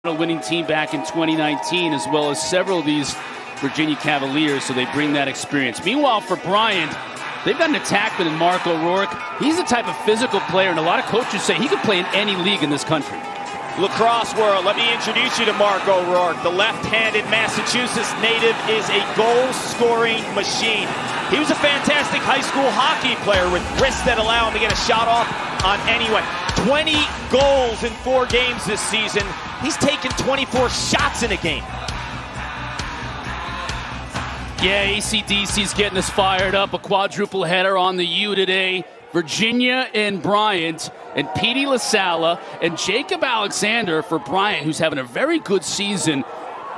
A winning team back in 2019, as well as several of these Virginia Cavaliers, so they bring that experience. Meanwhile, for Bryant, they've got an attackman in Mark O'Rourke. He's the type of physical player, and a lot of coaches say he could play in any league in this country. Lacrosse world, let me introduce you to Mark O'Rourke. The left-handed Massachusetts native is a goal-scoring machine. He was a fantastic high school hockey player with wrists that allow him to get a shot off on anyone. 20 goals in 4 games this season. He's taken 24 shots in a game. Yeah, ACDC's getting us fired up. A quadruple header on the U today. Virginia and Bryant, and Petey LaSalla and Jacob Alexander for Bryant, who's having a very good season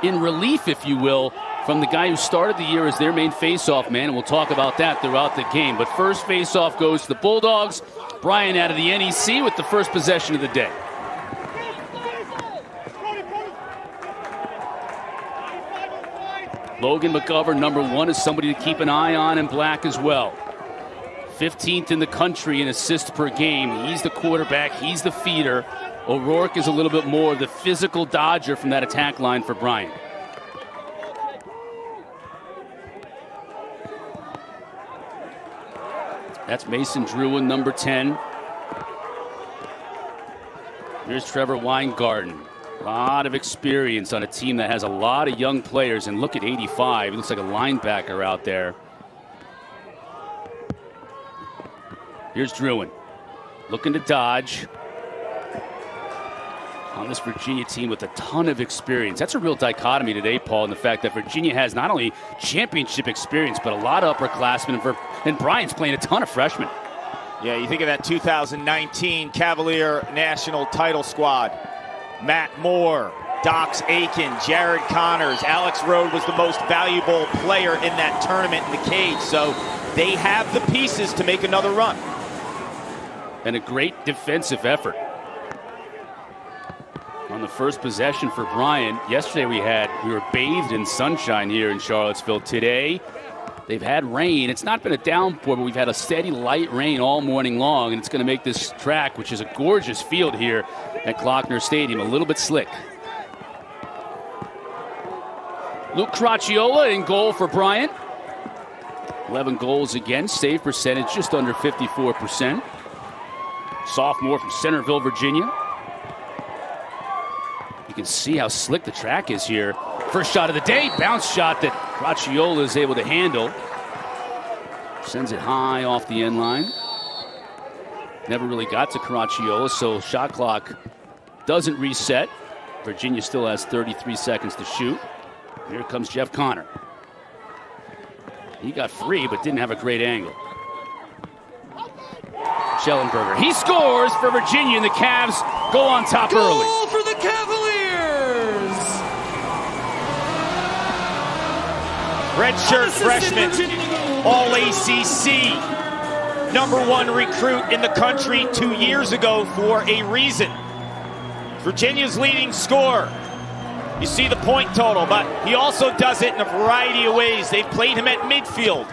in relief, if you will, from the guy who started the year as their main faceoff man, and we'll talk about that throughout the game. But first faceoff goes to the Bulldogs. Bryant out of the NEC with the first possession of the day. Logan McGovern, number 1, is somebody to keep an eye on in black as well. 15th in the country in assists per game. He's the quarterback. He's the feeder. O'Rourke is a little bit more of the physical dodger from that attack line for Bryant. That's Mason Druin, number 10. Here's Trevor Weingarten. A lot of experience on a team that has a lot of young players. And look at 85. He looks like a linebacker out there. Here's Druin, looking to dodge on this Virginia team with a ton of experience. That's a real dichotomy today, Paul, in the fact that Virginia has not only championship experience, but a lot of upperclassmen, and Bryant's playing a ton of freshmen. Yeah, you think of that 2019 Cavalier National Title Squad. Matt Moore, Dox Aiken, Jared Connors, Alex Rode was the most valuable player in that tournament in the cage, so they have the pieces to make another run. And a great defensive effort. On the first possession for Bryant, yesterday we were bathed in sunshine here in Charlottesville. Today, they've had rain. It's not been a downpour, but we've had a steady light rain all morning long, and it's going to make this track, which is a gorgeous field here at Klockner Stadium, a little bit slick. Luke Cracchiola in goal for Bryant. 11 goals against, save percentage just under 54%. Sophomore from Centerville, Virginia. You can see how slick the track is here. First shot of the day, bounce shot that Cracchiola is able to handle. Sends it high off the end line. Never really got to Cracchiola, so shot clock doesn't reset. Virginia still has 33 seconds to shoot. Here comes Jeff Connor. He got free, but didn't have a great angle. Schellenberger. He scores for Virginia, and the Cavs go on top early. Goal for the Cavaliers! Redshirt freshman, all ACC, #1 recruit in the country 2 years ago for a reason. Virginia's leading scorer. You see the point total, but he also does it in a variety of ways. They've played him at midfield.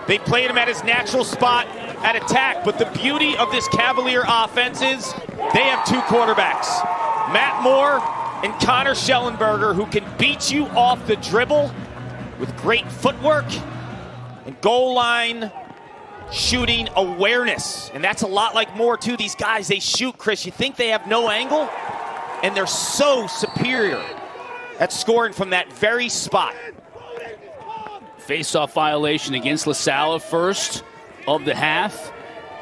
They played him at his natural spot at attack. But the beauty of this Cavalier offense is they have 2 quarterbacks. Matt Moore and Connor Schellenberger, who can beat you off the dribble with great footwork and goal line shooting awareness. And that's a lot like Moore, too. These guys, they shoot, Chris. You think they have no angle? And they're so superior at scoring from that very spot. Face-off violation against LaSalla, first of the half.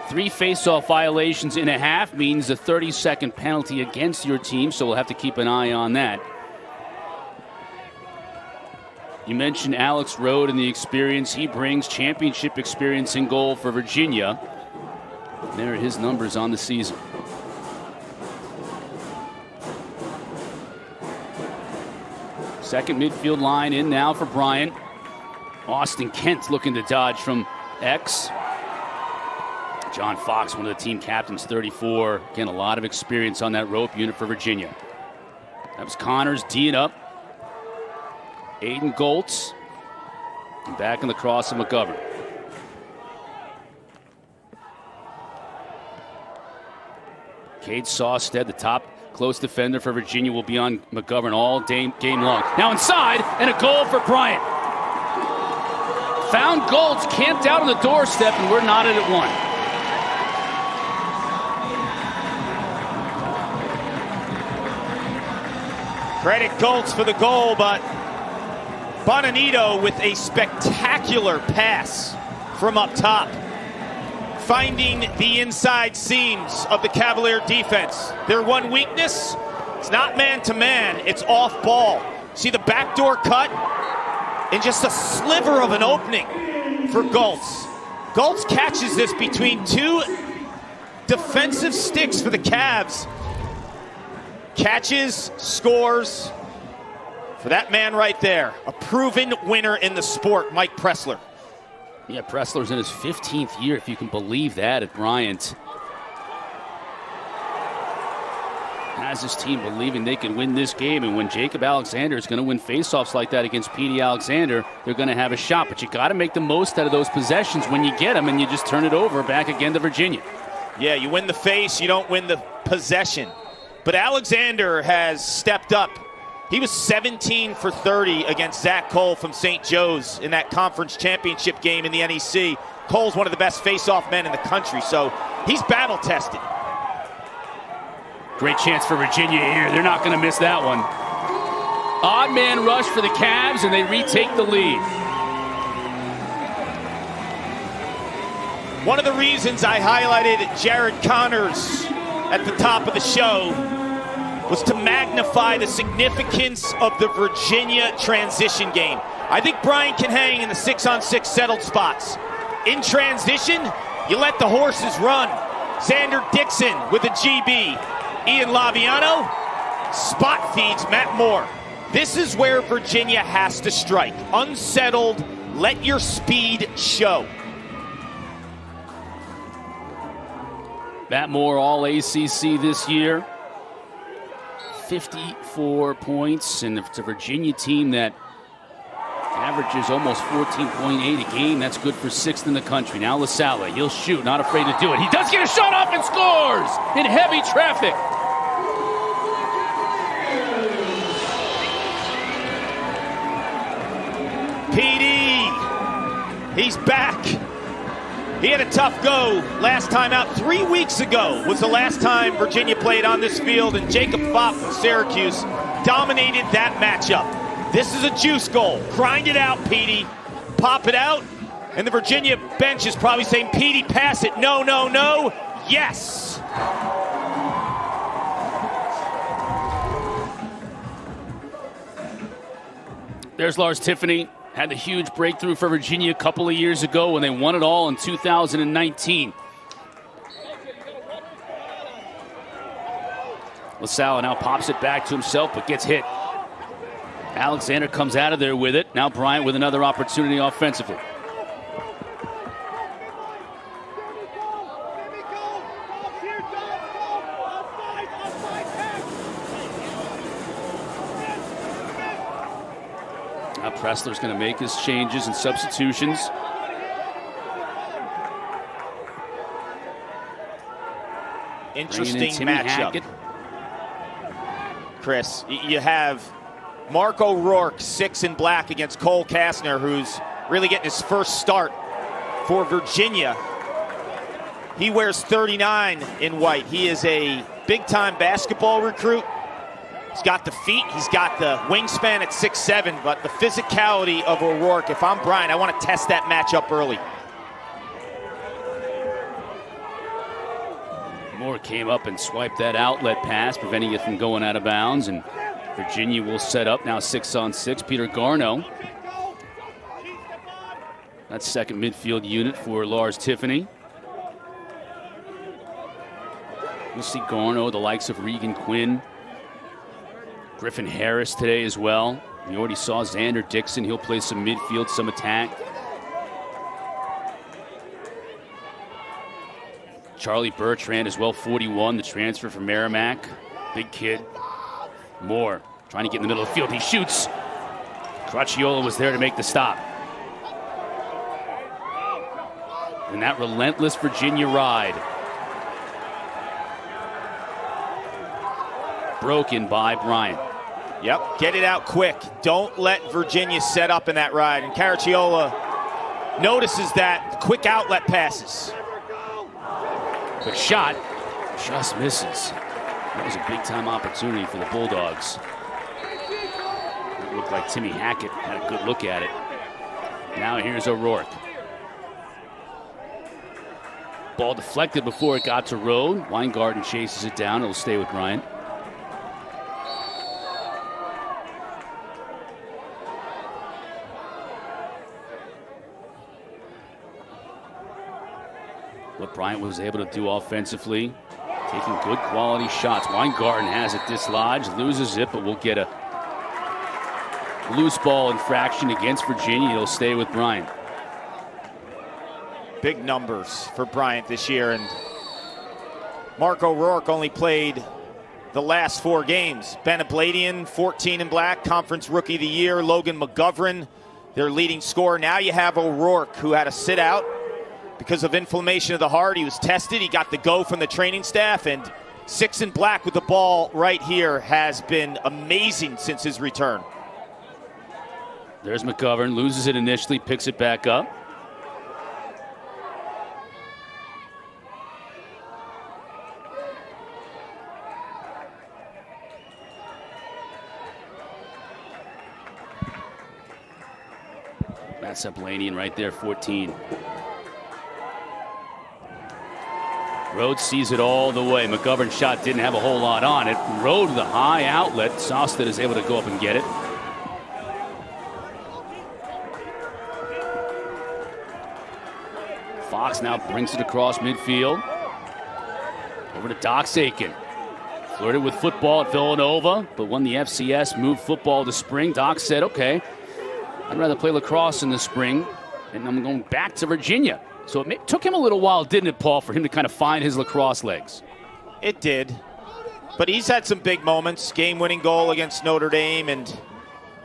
3 face-off violations in a half means a 30-second penalty against your team, so we'll have to keep an eye on that. You mentioned Alex Rode and the experience he brings, championship experience in goal for Virginia. There are his numbers on the season. Second midfield line in now for Bryant. Austin Kent looking to dodge from X. John Fox, one of the team captains, 34. Again, a lot of experience on that rope unit for Virginia. That was Connors D'ing up. Aiden Goltz. And back in the cross of McGovern. Cade Sawstead, the top close defender for Virginia will be on McGovern all game long. Now inside, and a goal for Bryant. Found Goltz camped out on the doorstep, and we're knotted at 1. Credit Goltz for the goal, but Bonanito with a spectacular pass from up top, finding the inside seams of the Cavalier defense. Their one weakness, it's not man-to-man, it's off ball. See the backdoor cut? And just a sliver of an opening for Goltz. Goltz catches this between two defensive sticks for the Cavs. Catches, scores. For that man right there, a proven winner in the sport, Mike Pressler. Yeah, Pressler's in his 15th year, if you can believe that, at Bryant. Has his team believing they can win this game, and when Jacob Alexander is going to win faceoffs like that against Petey Alexander, they're going to have a shot. But you got to make the most out of those possessions when you get them, and you just turn it over back again to Virginia. Yeah, you win the face, you don't win the possession. But Alexander has stepped up. He was 17 for 30 against Zach Cole from St. Joe's in that conference championship game in the NEC. Cole's one of the best face-off men in the country, so he's battle-tested. Great chance for Virginia here. They're not going to miss that one. Odd man rush for the Cavs, and they retake the lead. One of the reasons I highlighted Jared Connors at the top of the show was to magnify the significance of the Virginia transition game. I think Bryant can hang in the 6-on-6 settled spots. In transition, you let the horses run. Xander Dixon with a GB. Ian Laviano spot feeds Matt Moore. This is where Virginia has to strike. Unsettled, let your speed show. Matt Moore, all ACC this year. 54 points, and it's a Virginia team that averages almost 14.8 a game. That's good for 6th in the country. Now LaSalle, he'll shoot, not afraid to do it. He does get a shot off and scores in heavy traffic. PD, he's back. He had a tough go last time out. 3 weeks ago was the last time Virginia played on this field, and Jacob Fopp from Syracuse dominated that matchup. This is a juice goal. Grind it out, Petey. Pop it out, and the Virginia bench is probably saying, Petey, pass it. No, no, no. Yes. There's Lars Tiffany. Had a huge breakthrough for Virginia a couple of years ago when they won it all in 2019. LaSalle now pops it back to himself, but gets hit. Alexander comes out of there with it. Now Bryant with another opportunity offensively. Now Pressler's going to make his changes and substitutions. Interesting matchup. Chris, you have Mark O'Rourke, 6 in black against Cole Kastner, who's really getting his first start for Virginia. He wears 39 in white. He is a big-time basketball recruit. He's got the feet, he's got the wingspan at 6'7", but the physicality of O'Rourke, if I'm Bryant, I want to test that matchup early. Moore came up and swiped that outlet pass, preventing it from going out of bounds, and Virginia will set up now 6-on-6. Peter Garno. That's second midfield unit for Lars Tiffany. We'll see Garno, the likes of Regan Quinn, Griffin Harris today as well. You already saw Xander Dixon. He'll play some midfield, some attack. Charlie Bertrand as well, 41, the transfer from Merrimack. Big kid. Moore trying to get in the middle of the field. He shoots. Cracchiola was there to make the stop. And that relentless Virginia ride. broken by Bryant. Yep, get it out quick. Don't let Virginia set up in that ride. And Caracciola notices that. Quick outlet passes. Quick shot. Just misses. That was a big-time opportunity for the Bulldogs. It looked like Timmy Hackett had a good look at it. Now here's O'Rourke. Ball deflected before it got to Rode. Weingarten chases it down. It'll stay with Bryant. What Bryant was able to do offensively, taking good quality shots. Weingarten has it dislodged, loses it, but we'll get a loose ball infraction against Virginia. It'll stay with Bryant. Big numbers for Bryant this year, and Mark O'Rourke only played the last 4 games. Ben Abladian, 14 in black, Conference Rookie of the Year. Logan McGovern, their leading scorer. Now you have O'Rourke, who had a sit out because of inflammation of the heart. He was tested. He got the go from the training staff, and 6 in black with the ball right here has been amazing since his return. There's McGovern, loses it initially, picks it back up. That's Ablanian right there, 14. Rhodes sees it all the way. McGovern's shot didn't have a whole lot on it. Rode the high outlet. Sosted is able to go up and get it. Fox now brings it across midfield. Over to Doxakin. Flirted with football at Villanova, but when the FCS moved football to spring, Doc said, okay, I'd rather play lacrosse in the spring, and I'm going back to Virginia. So it took him a little while, didn't it, Paul, for him to kind of find his lacrosse legs? It did. But he's had some big moments. Game-winning goal against Notre Dame, and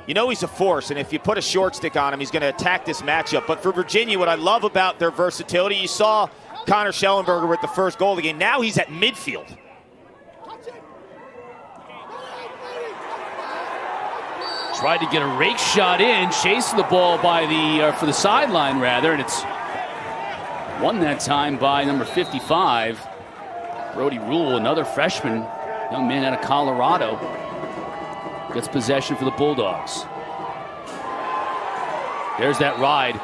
you know he's a force, and if you put a short stick on him, he's going to attack this matchup. But for Virginia, what I love about their versatility, you saw Connor Schellenberger with the first goal of the game. Now he's at midfield. Tried to get a rake shot in, chased the ball by for the sideline rather, and it's won that time by number 55, Brody Rule, another freshman, young man out of Colorado, gets possession for the Bulldogs. There's that ride,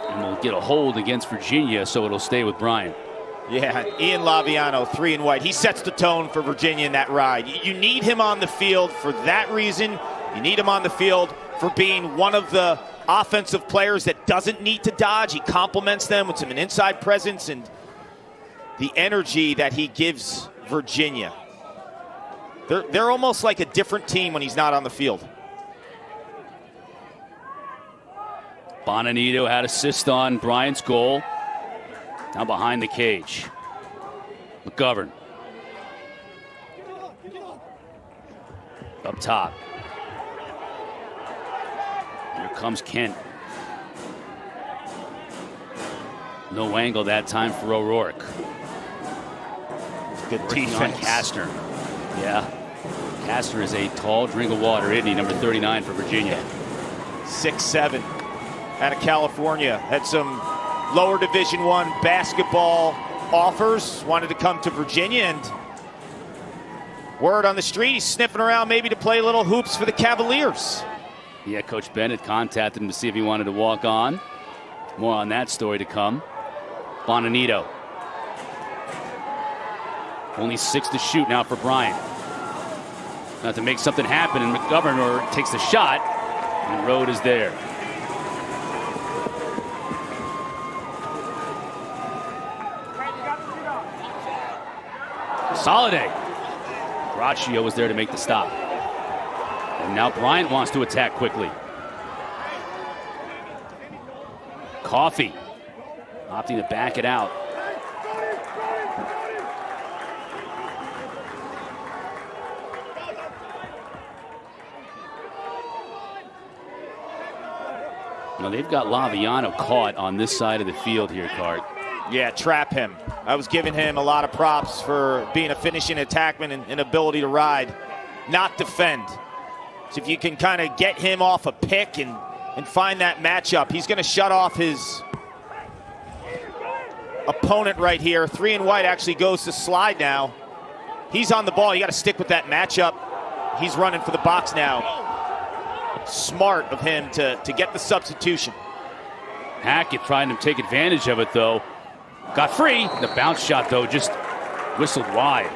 and we'll get a hold against Virginia, so it'll stay with Bryant. Yeah, Ian Laviano, 3 and white. He sets the tone for Virginia in that ride. You need him on the field for that reason. You need him on the field for being one of the offensive players that doesn't need to dodge. He complements them with an inside presence and the energy that he gives Virginia. They're almost like a different team when he's not on the field. Bonanito had assist on Bryant's goal. Now behind the cage. McGovern. Up top. Here comes Kent. No angle that time for O'Rourke. Good Working defense. on Kastner. Yeah. Kastner is a tall drink of water, isn't he? Number 39 for Virginia. 6'7", out of California. Had some lower Division I basketball offers. Wanted to come to Virginia, and word on the street, he's sniffing around maybe to play little hoops for the Cavaliers. Yeah, Coach Bennett contacted him to see if he wanted to walk on. More on that story to come. Bonanito. Only 6 to shoot now for Bryant. Now to make something happen, and McGovern takes the shot, and Rode is there. Soliday. Braccio was there to make the stop. And now Bryant wants to attack quickly. Coffey opting to back it out. Now they've got Laviano caught on this side of the field here, Cart. Yeah, trap him. I was giving him a lot of props for being a finishing attackman and ability to ride, not defend. So if you can kind of get him off a pick and find that matchup, he's going to shut off his opponent right here. 3 and white actually goes to slide now. He's on the ball. You got to stick with that matchup. He's running for the box now. Smart of him to get the substitution. Hackett trying to take advantage of it, though. Got free. The bounce shot, though, just whistled wide.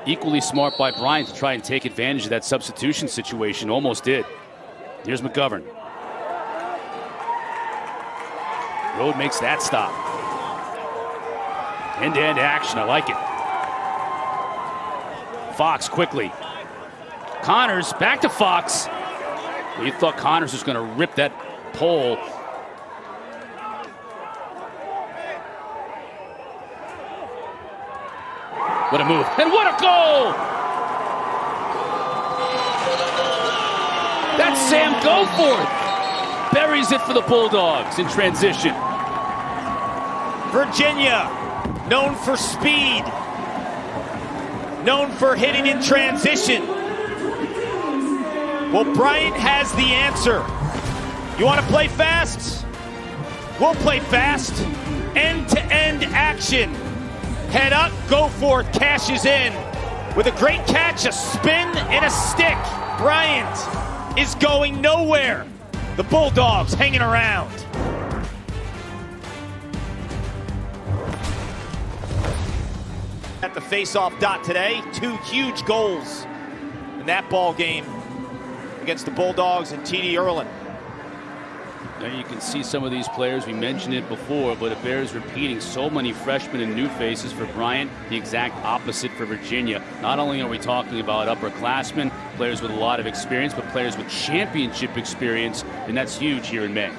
Equally smart by Bryant to try and take advantage of that substitution situation. Almost did. Here's McGovern. Road makes that stop. End-to-end action. I like it. Fox quickly. Connors back to Fox. Well, you thought Connors was going to rip that pole. What a move, and what a goal! That's Sam Goforth. Buries it for the Bulldogs in transition. Virginia, known for speed, known for hitting in transition. Well, Bryant has the answer. You want to play fast? We'll play fast. End-to-end action. Head up, Goforth cashes in with a great catch, a spin, and a stick. Bryant is going nowhere. The Bulldogs hanging around. At the face-off dot today, 2 huge goals in that ball game against the Bulldogs and T.D. Erlin. There you can see some of these players. We mentioned it before, but it bears repeating. So many freshmen and new faces for Bryant. The exact opposite for Virginia. Not only are we talking about upperclassmen, players with a lot of experience, but players with championship experience, and that's huge here in May.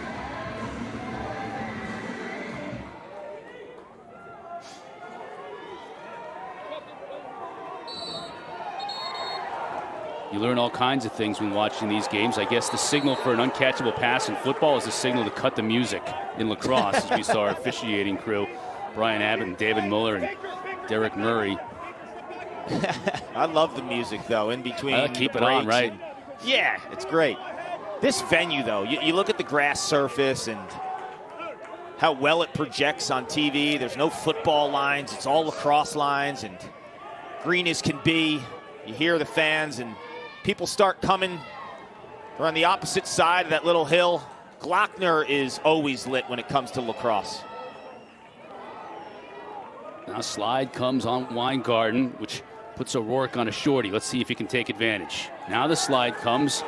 You learn all kinds of things when watching these games. I guess the signal for an uncatchable pass in football is the signal to cut the music in lacrosse, as we saw our officiating crew, Brian Abbott and David Muller and Derek Murray. I love the music, though, in between. Keep it on, right? Yeah, it's great. This venue, though, you look at the grass surface and how well it projects on TV. There's no football lines. It's all lacrosse lines, and green as can be. You hear the fans, and people start coming. They're on the opposite side of that little hill. Glockner is always lit when it comes to lacrosse. Now slide comes on Weingarten, which puts O'Rourke on a shorty. Let's see if he can take advantage. Now the slide comes.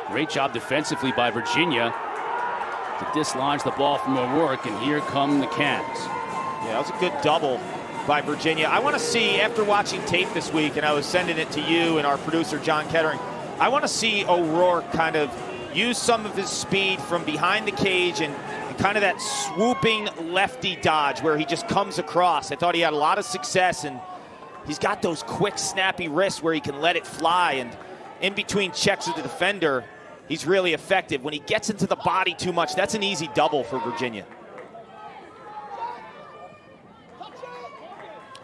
Great job defensively by Virginia to dislodge the ball from O'Rourke, and here come the Cats. Yeah, that was a good double by Virginia. I want to see, after watching tape this week, and I was sending it to you and our producer, John Kettering, I want to see O'Rourke kind of use some of his speed from behind the cage and kind of that swooping lefty dodge where he just comes across. I thought he had a lot of success, and he's got those quick, snappy wrists where he can let it fly, and in between checks with the defender, he's really effective. When he gets into the body too much, that's an easy double for Virginia.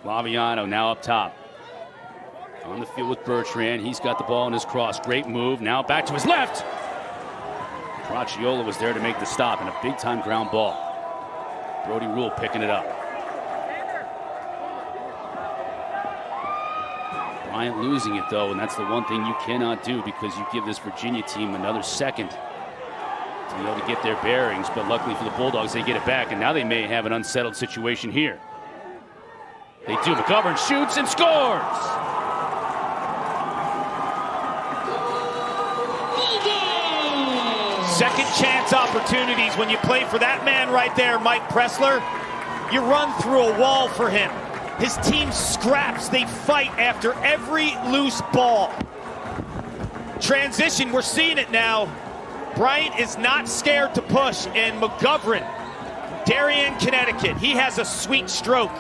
Laviano now up top. On the field with Bertrand. He's got the ball in his cross. Great move. Now back to his left. Cracchiola was there to make the stop, and a big-time ground ball. Brody Rule picking it up. Bryant losing it, though, and that's the one thing you cannot do, because you give this Virginia team another second to be able to get their bearings. But luckily for the Bulldogs, they get it back, and now they may have an unsettled situation here. They do. McGovern shoots and scores! Second chance opportunities when you play for that man right there, Mike Pressler. You run through a wall for him. His team scraps. They fight after every loose ball. Transition, we're seeing it now. Bryant is not scared to push, and McGovern, Darien, Connecticut, he has a sweet stroke.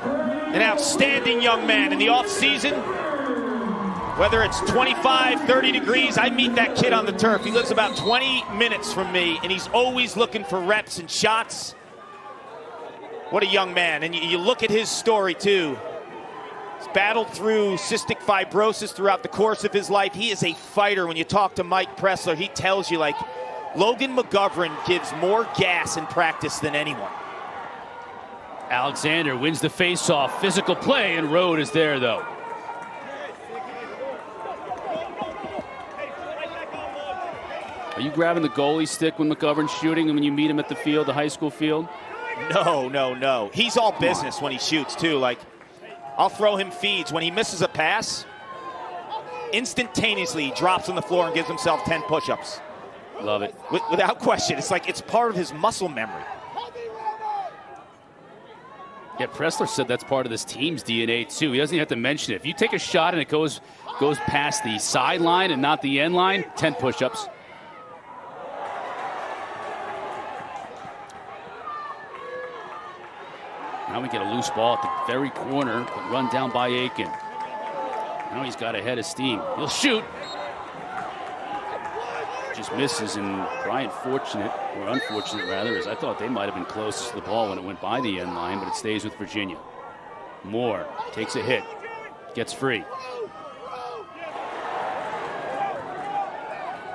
An outstanding young man in the offseason. Whether it's 25, 30 degrees, I meet that kid on the turf. He lives about 20 minutes from me, and he's always looking for reps and shots. What a young man. And you look at his story, too. He's battled through cystic fibrosis throughout the course of his life. He is a fighter. When you talk to Mike Pressler, he tells you, like, Logan McGovern gives more gas in practice than anyone. Alexander wins the face-off. Physical play, and Rode is there, though. Are you grabbing the goalie stick when McGovern's shooting and when you meet him at the field, the high school field? No. He's all business when he shoots, too. Like, I'll throw him feeds. When he misses a pass, instantaneously he drops on the floor and gives himself 10 push-ups. Love it. Without question. It's like it's part of his muscle memory. Yeah, Pressler said that's part of this team's DNA, too. He doesn't even have to mention it. If you take a shot and it goes past the sideline and not the end line, 10 push-ups. Now we get a loose ball at the very corner, but run down by Aiken. Now he's got a head of steam. He'll shoot. Just misses, and Bryant fortunate, or unfortunate rather, as I thought they might have been closest to the ball when it went by the end line, but it stays with Virginia. Moore takes a hit, gets free.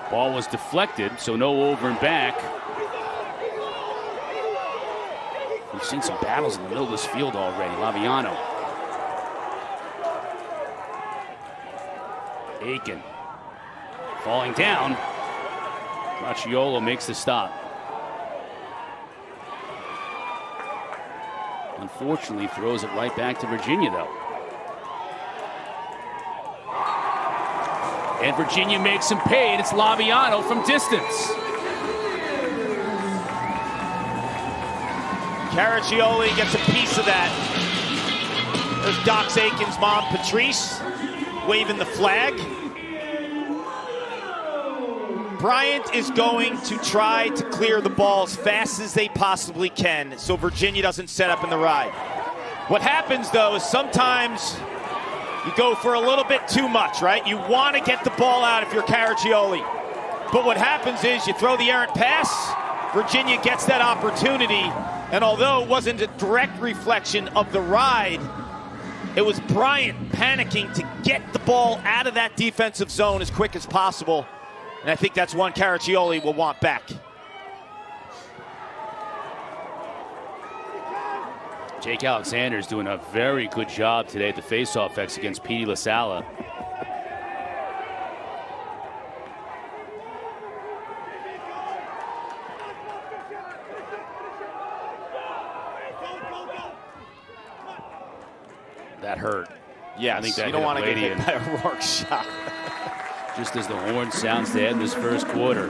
Ball was deflected, so no over and back. We've seen some battles in the middle of this field already. Laviano. Aiken. Falling down. Racciolo makes the stop. Unfortunately, throws it right back to Virginia, though. And Virginia makes him pay, and it's Laviano from distance. Caraccioli gets a piece of that. There's Doc Aiken's mom, Patrice, waving the flag. Bryant is going to try to clear the ball as fast as they possibly can so Virginia doesn't set up in the ride. What happens, though, is sometimes you go for a little bit too much, right? You want to get the ball out if you're Caraccioli. But what happens is you throw the errant pass, Virginia gets that opportunity, and although it wasn't a direct reflection of the ride, it was Bryant panicking to get the ball out of that defensive zone as quick as possible. And I think that's one Caraccioli will want back. Jake Alexander is doing a very good job today at the faceoff X against Petey LaSala. That hurt. Yeah, I think that you don't want to get hit by a Rourke shot. Just as the horn sounds to end this first quarter.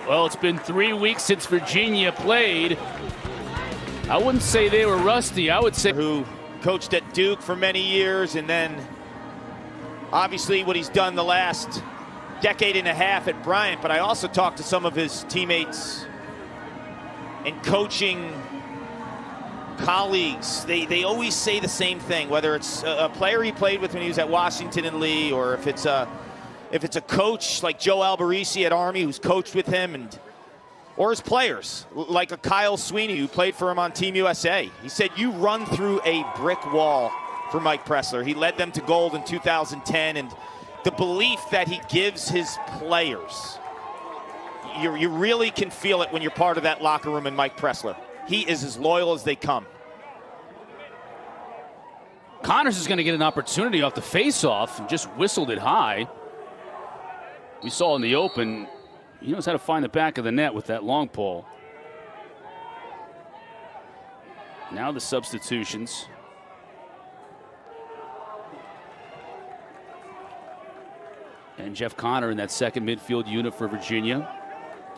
Well, it's been 3 weeks since Virginia played. I wouldn't say they were rusty. I would say who coached at Duke for many years, and then obviously what he's done the last decade and a half at Bryant. But I also talked to some of his teammates and coaching colleagues. They always say the same thing, whether it's a player he played with when he was at Washington and Lee, or if it's a coach like Joe Alberici at Army who's coached with him, or his players like a Kyle Sweeney who played for him on Team USA. He said, you run through a brick wall for Mike Pressler. He led them to gold in 2010, and the belief that he gives his players, you really can feel it when you're part of that locker room in Mike Pressler. He is as loyal as they come. Connors is going to get an opportunity off the face-off and just whistled it high. We saw in the open, he knows how to find the back of the net with that long pole. Now the substitutions. And Jeff Connor in that second midfield unit for Virginia,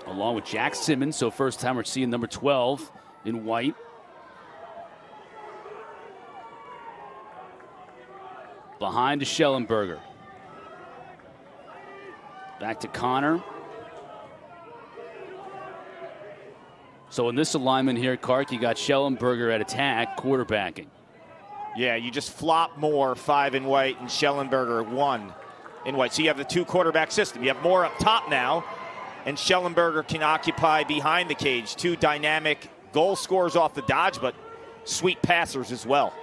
along with Jack Simmons. So first time we're seeing number 12 in white. Behind to Schellenberger. Back to Connor. So in this alignment here, Clark, you got Schellenberger at attack, quarterbacking. Yeah, you just flop more 5 in white and Schellenberger 1 in white. So you have the 2-quarterback system. You have more up top now, and Schellenberger can occupy behind the cage. 2 dynamic goal scorers off the dodge, but sweet passers as well.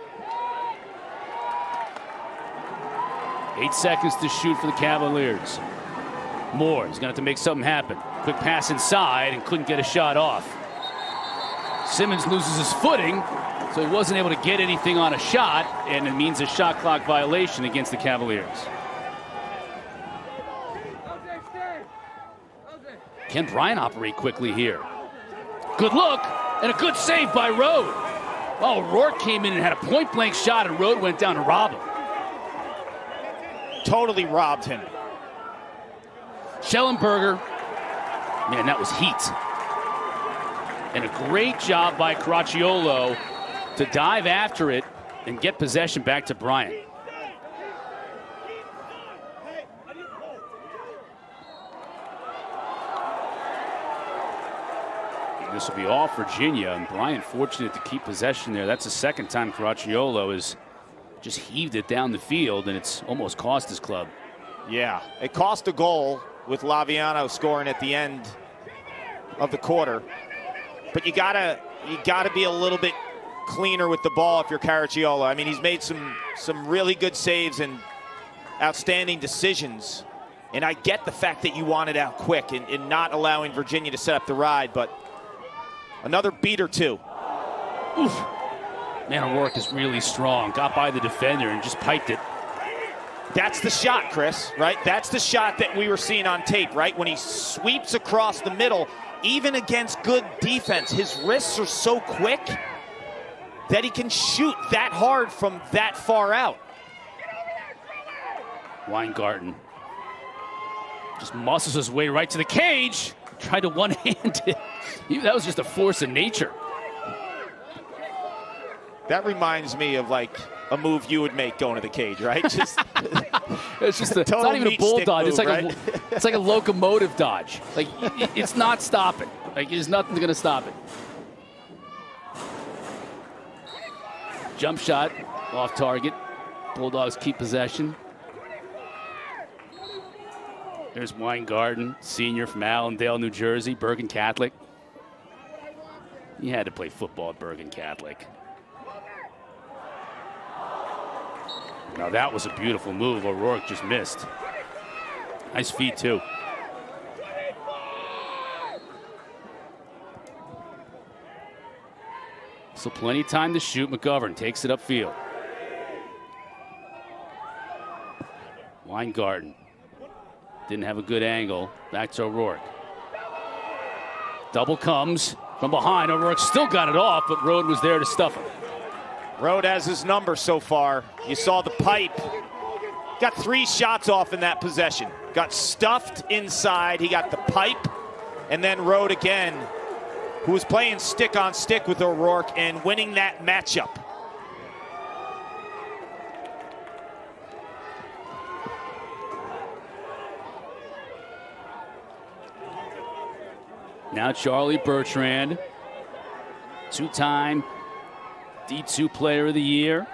8 seconds to shoot for the Cavaliers. Moore is going to have to make something happen. Quick pass inside and couldn't get a shot off. Simmons loses his footing, so he wasn't able to get anything on a shot, and it means a shot clock violation against the Cavaliers. Can Bryant operate quickly here? Good look, and a good save by Rode. Oh, Rourke came in and had a point-blank shot, and Rode went down to rob him. Totally robbed him. Schellenberger, man, that was heat. And a great job by Caracciolo to dive after it and get possession back to Bryant. This will be all Virginia, and Bryant fortunate to keep possession there. That's the second time Caracciolo has just heaved it down the field, and it's almost cost his club. Yeah, it cost a goal with Laviano scoring at the end of the quarter. But you gotta be a little bit cleaner with the ball if you're Caracciolo. I mean, he's made some really good saves and outstanding decisions. And I get the fact that you want it out quick and not allowing Virginia to set up the ride, but another beat or two. Oof. Man, O'Rourke is really strong. Got by the defender and just piped it. That's the shot, Chris, right? That's the shot that we were seeing on tape, right? When he sweeps across the middle, even against good defense, his wrists are so quick that he can shoot that hard from that far out. Weingarten just muscles his way right to the cage. Tried to one-hand it. That was just a force of nature. That reminds me of like a move you would make going to the cage, right? Just it's not even a bull dodge. Move, it's like a locomotive dodge. Like it's not stopping. Like there's nothing going to stop it. Jump shot off target. Bulldogs keep possession. There's Weingarten, senior from Allendale, New Jersey, Bergen Catholic. He had to play football at Bergen Catholic. Now that was a beautiful move. O'Rourke just missed. Nice feet too. So plenty of time to shoot. McGovern takes it upfield. Weingarten didn't have a good angle. Back to O'Rourke. Double comes from behind. O'Rourke still got it off, but Rode was there to stuff him. Rode has his number so far. You saw the pipe. Got 3 shots off in that possession. Got stuffed inside. He got the pipe. And then Rode again, who was playing stick on stick with O'Rourke and winning that matchup. Now Charlie Bertrand, 2-time D2 Player of the Year.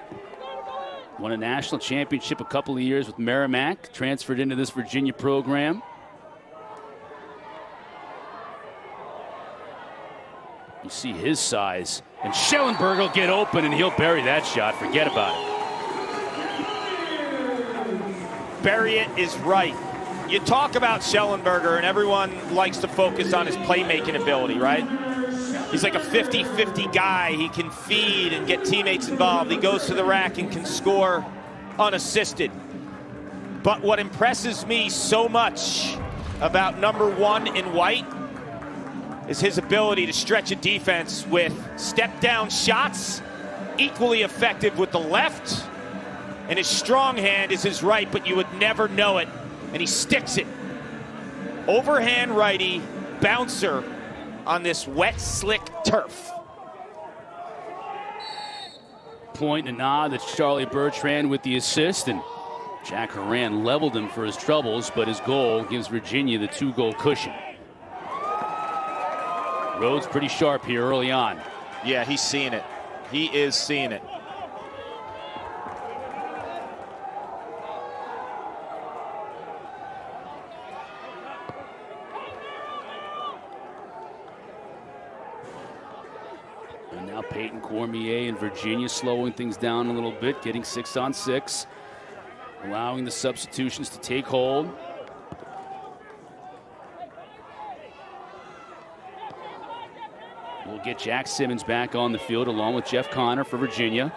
Won a national championship a couple of years with Merrimack. Transferred into this Virginia program. You see his size. And Schellenberger will get open and he'll bury that shot. Forget about it. Bury it is right. You talk about Schellenberger and everyone likes to focus on his playmaking ability, right? He's like a 50-50 guy. He can feed and get teammates involved. He goes to the rack and can score unassisted. But what impresses me so much about number 1 in white is his ability to stretch a defense with step-down shots, equally effective with the left, and his strong hand is his right, but you would never know it, and he sticks it. Overhand righty, bouncer on this wet, slick turf. Point and nod. That's Charlie Bertrand with the assist, and Jack Horan leveled him for his troubles, but his goal gives Virginia the 2-goal cushion. Rhodes pretty sharp here early on. Yeah, he's seeing it. He is seeing it. And now Peyton Cormier and Virginia slowing things down a little bit, getting 6-on-6, allowing the substitutions to take hold. We'll get Jack Simmons back on the field along with Jeff Connor for Virginia.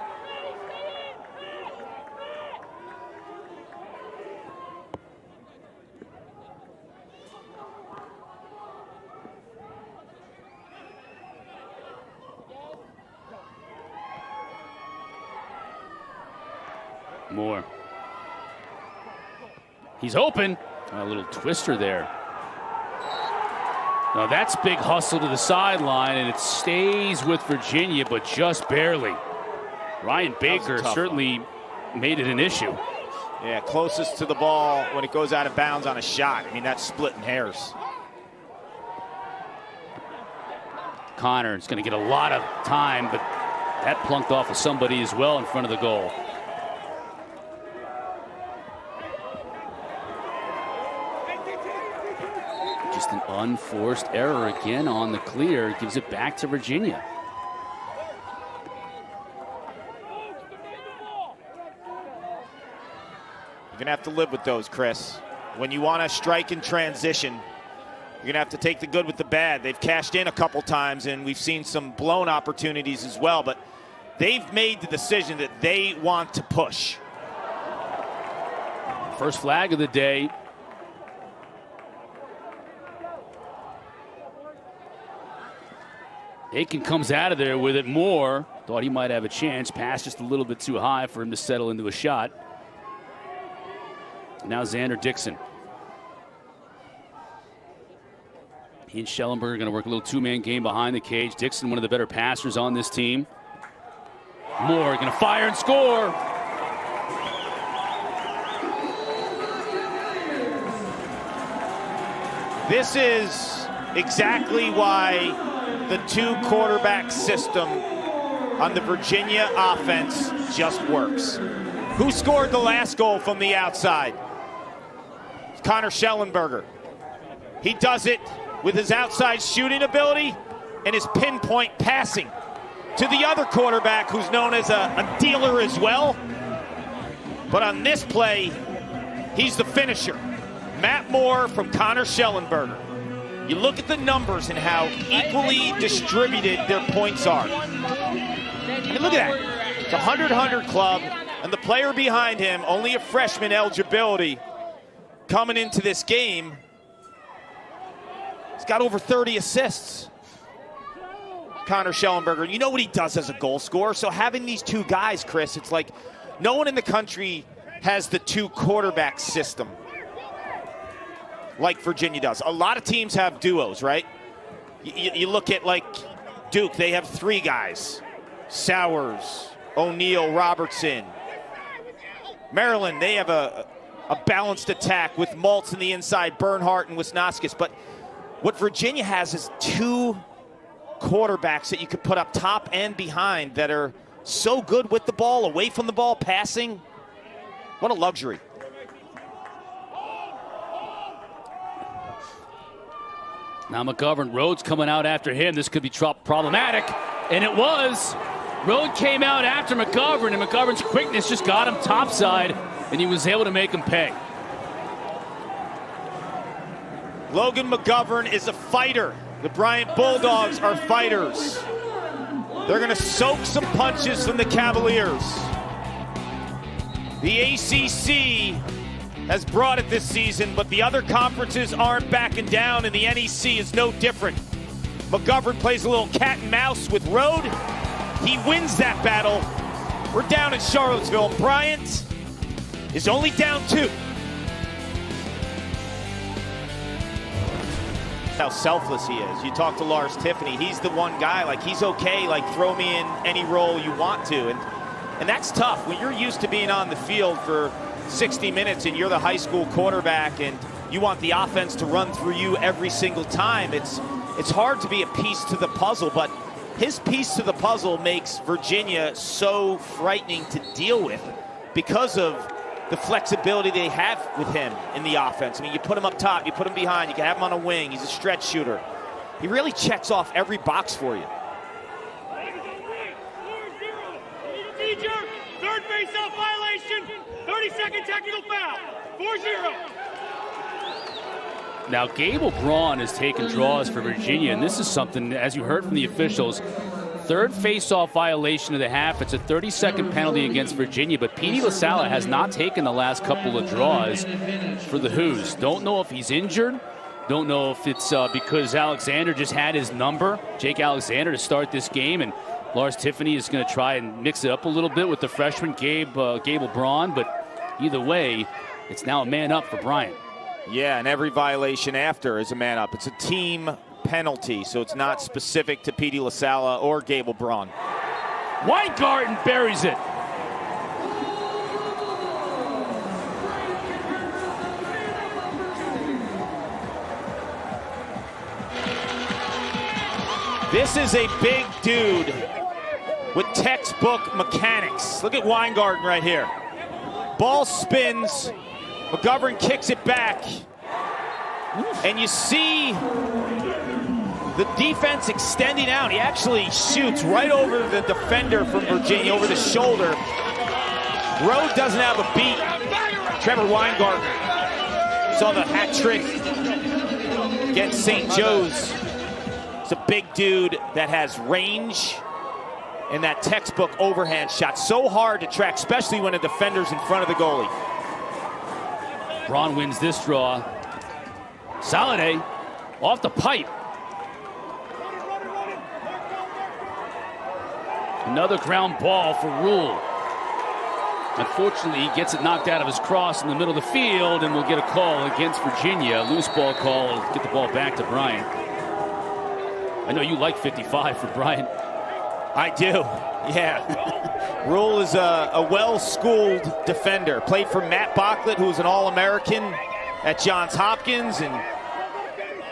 Moore. He's open. A little twister there. Now that's big hustle to the sideline, and it stays with Virginia, but just barely. Ryan Baker certainly made it an issue. Yeah, closest to the ball when it goes out of bounds on a shot. I mean, that's splitting hairs. Connor is going to get a lot of time, but that plunked off of somebody as well in front of the goal. Just an unforced error again on the clear. Gives it back to Virginia. You're going to have to live with those, Chris. When you want to strike in transition, you're going to have to take the good with the bad. They've cashed in a couple times, and we've seen some blown opportunities as well, but they've made the decision that they want to push. First flag of the day. Aiken comes out of there with it. Moore thought he might have a chance. Pass just a little bit too high for him to settle into a shot. Now Xander Dixon. He and Schellenberger are going to work a little two-man game behind the cage. Dixon, one of the better passers on this team. Moore going to fire and score. This is exactly why the two-quarterback system on the Virginia offense just works. Who scored the last goal from the outside? Connor Schellenberger. He does it with his outside shooting ability and his pinpoint passing to the other quarterback who's known as a dealer as well. But on this play, he's the finisher. Matt Moore from Connor Schellenberger. You look at the numbers and how equally distributed their points are. I mean, look at that. It's a 100-100 club, and the player behind him, only a freshman eligibility coming into this game. He's got over 30 assists. Connor Schellenberger, you know what he does as a goal scorer. So having these two guys, Chris, it's like no one in the country has the two-quarterback system like Virginia does. A lot of teams have duos, right? You look at like Duke, they have three guys. Sowers, O'Neal, Robertson. Maryland, they have a balanced attack with Maltz in the inside, Bernhardt and Wisnaskis. But what Virginia has is two quarterbacks that you could put up top and behind that are so good with the ball, away from the ball, passing. What a luxury. Now McGovern, Rhodes coming out after him. This could be problematic, and it was. Rhodes came out after McGovern, and McGovern's quickness just got him topside, and he was able to make him pay. Logan McGovern is a fighter. The Bryant Bulldogs are fighters. They're going to soak some punches from the Cavaliers. The ACC has brought it this season, but the other conferences aren't backing down, and the NEC is no different. McGovern plays a little cat and mouse with Rhode. He wins that battle. We're down in Charlottesville. Bryant is only down 2. How selfless he is. You talk to Lars Tiffany, he's the one guy, like he's okay, like throw me in any role you want to. And that's tough when you're used to being on the field for 60 minutes and you're the high school quarterback and you want the offense to run through you every single time. It's hard to be a piece to the puzzle, but his piece to the puzzle makes Virginia so frightening to deal with because of the flexibility they have with him in the offense. I mean, you put him up top, you put him behind, you can have him on a wing, he's a stretch shooter. He really checks off every box for you. Objection! 30-second technical foul. 4-0. Now, Gable Braun has taken draws for Virginia, and this is something, as you heard from the officials, third face-off violation of the half. It's a 30-second penalty against Virginia, but Petey LaSala has not taken the last couple of draws for the Hoos. Don't know if he's injured. Don't know if it's because Alexander just had his number, Jake Alexander, to start this game, and Lars Tiffany is going to try and mix it up a little bit with the freshman Gable Braun, but either way, it's now a man up for Bryant. Yeah, and every violation after is a man up. It's a team penalty, so it's not specific to Petey LaSala or Gable Braun. Weingarten buries it. This is a big dude with textbook mechanics. Look at Weingarten right here. Ball spins. McGovern kicks it back. And you see the defense extending out. He actually shoots right over the defender from Virginia, over the shoulder. Rode doesn't have a beat. Trevor Weingarten saw the hat trick against St. Joe's. It's a big dude that has range and that textbook overhand shot. So hard to track, especially when a defender's in front of the goalie. Braun wins this draw. Soliday off the pipe. Another ground ball for Rule. Unfortunately, he gets it knocked out of his cross in the middle of the field, and we'll get a call against Virginia. Loose ball call, get the ball back to Bryant. I know you like 55 for Bryant. I do, yeah. Rule is a well-schooled defender. Played for Matt Bocklett, who was an All-American at Johns Hopkins and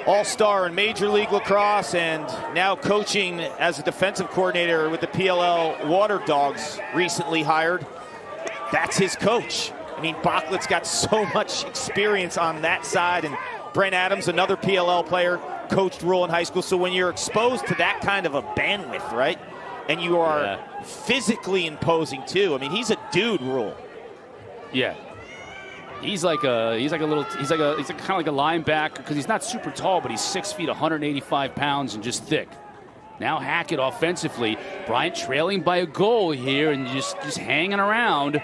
All-Star in Major League Lacrosse, and now coaching as a defensive coordinator with the PLL Water Dogs, recently hired. That's his coach. I mean, Bocklett's got so much experience on that side, and Brent Adams, another PLL player, coached Rule in high school. So when you're exposed to that kind of a bandwidth, right, and you are physically imposing too. I mean, he's a dude, Rule. Yeah. He's kind of like a linebacker, because he's not super tall, but he's 6 feet, 185 pounds, and just thick. Now Hackett offensively. Bryant trailing by a goal here and just hanging around.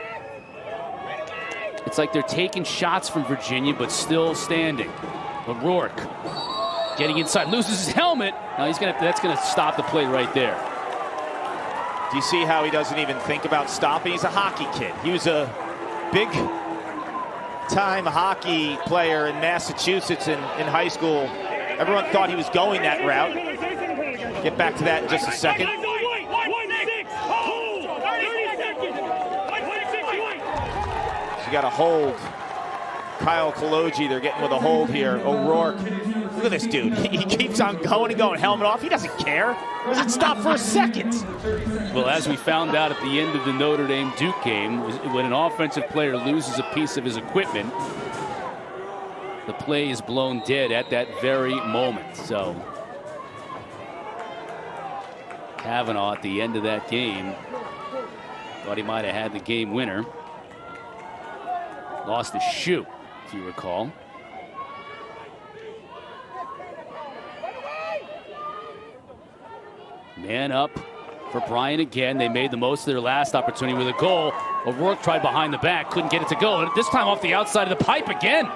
It's like they're taking shots from Virginia, but still standing. O'Rourke getting inside, loses his helmet. Now that's gonna stop the play right there. Do you see how he doesn't even think about stopping? He's a hockey kid. He was a big time hockey player in Massachusetts in high school. Everyone thought he was going that route. Get back to that in just a second. So you got a hold. Kyle Kaloji, they're getting with a hold here. O'Rourke, look at this dude. He keeps on going and going. Helmet off. He doesn't care. Doesn't stop for a second. Well, as we found out at the end of the Notre Dame Duke game, when an offensive player loses a piece of his equipment, the play is blown dead at that very moment. So Kavanaugh at the end of that game thought he might have had the game winner. Lost his shoe, if you recall. Man up for Bryant again. They made the most of their last opportunity with a goal. O'Rourke tried behind the back, couldn't get it to go. And this time off the outside of the pipe again.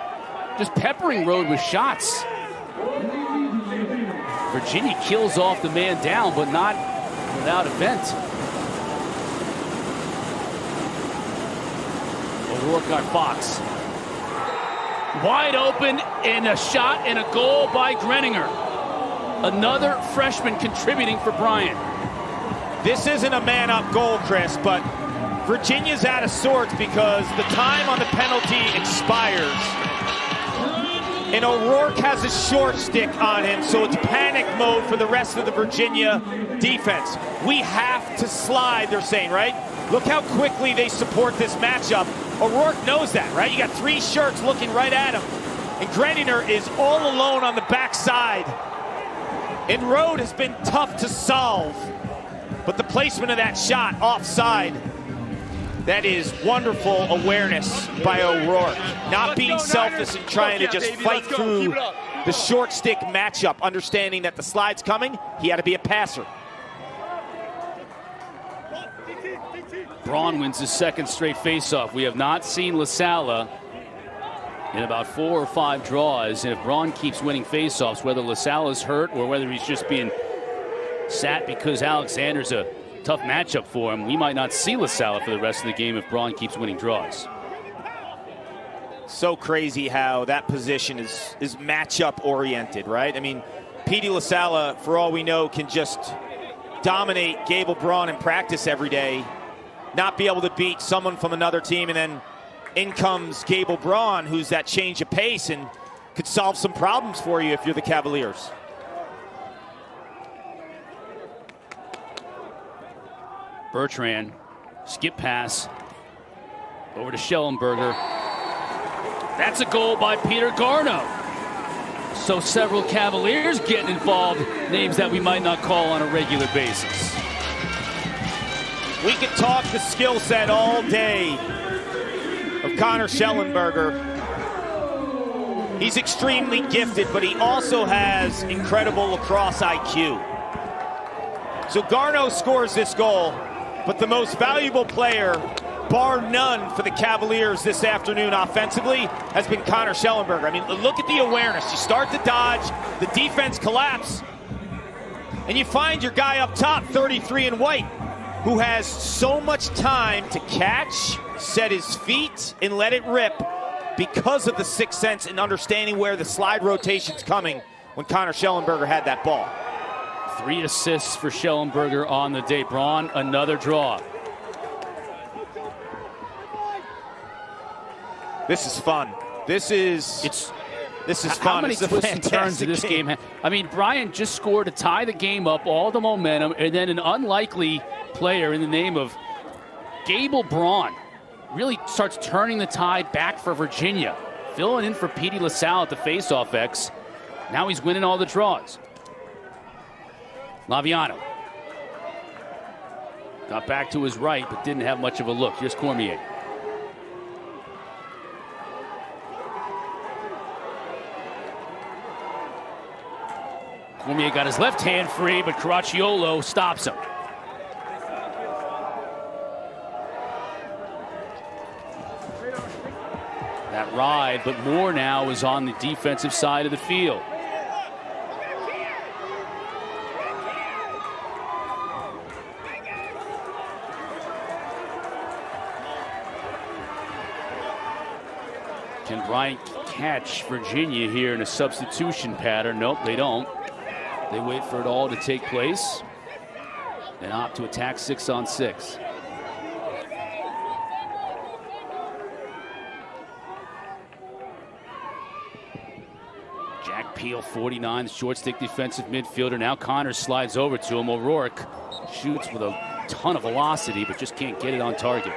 Just peppering Rode with shots. Virginia kills off the man down, but not without event. O'Rourke got Fox. Wide open, and a shot and a goal by Greninger. Another freshman contributing for Bryant. This isn't a man-up goal, Chris, but Virginia's out of sorts because the time on the penalty expires. And O'Rourke has a short stick on him, so it's panic mode for the rest of the Virginia defense. We have to slide, they're saying, right? Look how quickly they support this matchup. O'Rourke knows that, right? You got three shirts looking right at him. And Greninger is all alone on the backside. And Rode has been tough to solve. But the placement of that shot offside. That is wonderful awareness by O'Rourke. Not being selfish and trying to just fight through the short stick matchup, understanding that the slide's coming, he had to be a passer. Braun wins his second straight faceoff. We have not seen LaSalla in about 4 or 5 draws. And if Braun keeps winning faceoffs, whether LaSalla's hurt or whether he's just being sat because Alexander's a tough matchup for him, we might not see LaSalla for the rest of the game if Braun keeps winning draws. So crazy how that position is matchup oriented, right? I mean, Petey LaSalla, for all we know, can just dominate Gable Braun in practice every day, not be able to beat someone from another team, and then in comes Gable Braun, who's that change of pace and could solve some problems for you if you're the Cavaliers. Bertrand, skip pass over to Schellenberger. That's a goal by Peter Garno. So several Cavaliers getting involved, names that we might not call on a regular basis. We could talk the skill set all day of Connor Schellenberger. He's extremely gifted, but he also has incredible lacrosse IQ. So Garno scores this goal, but the most valuable player, bar none, for the Cavaliers this afternoon offensively has been Connor Schellenberger. I mean, look at the awareness. You start to dodge, the defense collapse, and you find your guy up top, 33 in white, who has so much time to catch, set his feet, and let it rip because of the sixth sense and understanding where the slide rotation's coming when Connor Schellenberger had that ball. 3 assists for Schellenberger on the day. Braun, another draw. This is fun. This is fun. How many twists and turns in this game? I mean, Bryant just scored to tie the game up, all the momentum, and then an unlikely player in the name of Gable Braun really starts turning the tide back for Virginia. Filling in for Petey LaSalle at the faceoff X. Now he's winning all the draws. Laviano got back to his right, but didn't have much of a look. Here's Cormier. Cormier got his left hand free, but Caracciolo stops him. That ride, but more now is on the defensive side of the field. Can Bryant catch Virginia here in a substitution pattern? Nope, they don't. They wait for it all to take place and opt to attack 6-on-6. Jack Peel, 49, short stick defensive midfielder. Now Connors slides over to him. O'Rourke shoots with a ton of velocity, but just can't get it on target.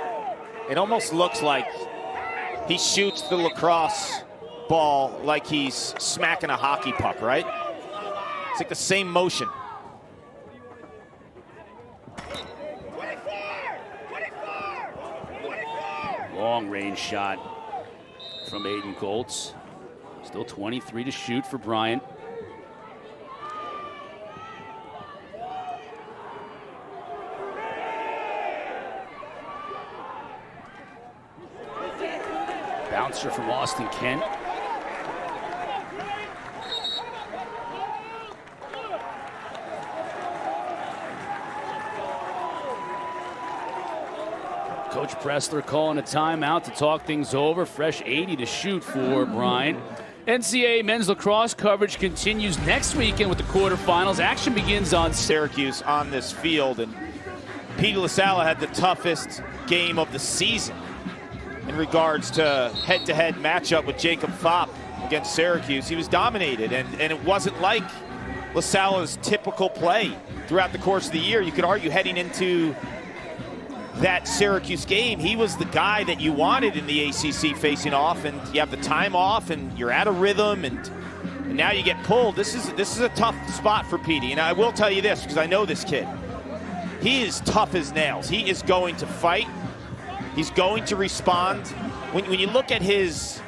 It almost looks like he shoots the lacrosse ball like he's smacking a hockey puck, right? It's like the same motion. 24! Long range shot from Aiden Goltz. Still 23 to shoot for Bryant. Bouncer from Austin Kent. Coach Pressler calling a timeout to talk things over. Fresh 80 to shoot for Bryant. NCAA men's lacrosse coverage continues next weekend with the quarterfinals. Action begins on Syracuse on this field, and Petey LaSalle had the toughest game of the season in regards to head-to-head matchup with Jacob Fopp against Syracuse. He was dominated, and it wasn't like LaSalle's typical play throughout the course of the year. You could argue heading into that Syracuse game, he was the guy that you wanted in the ACC facing off, and you have the time off, and you're out of rhythm, and now you get pulled. This is a tough spot for Petey, and I will tell you this because I know this kid. He is tough as nails. He is going to fight. He's going to respond. When you look at his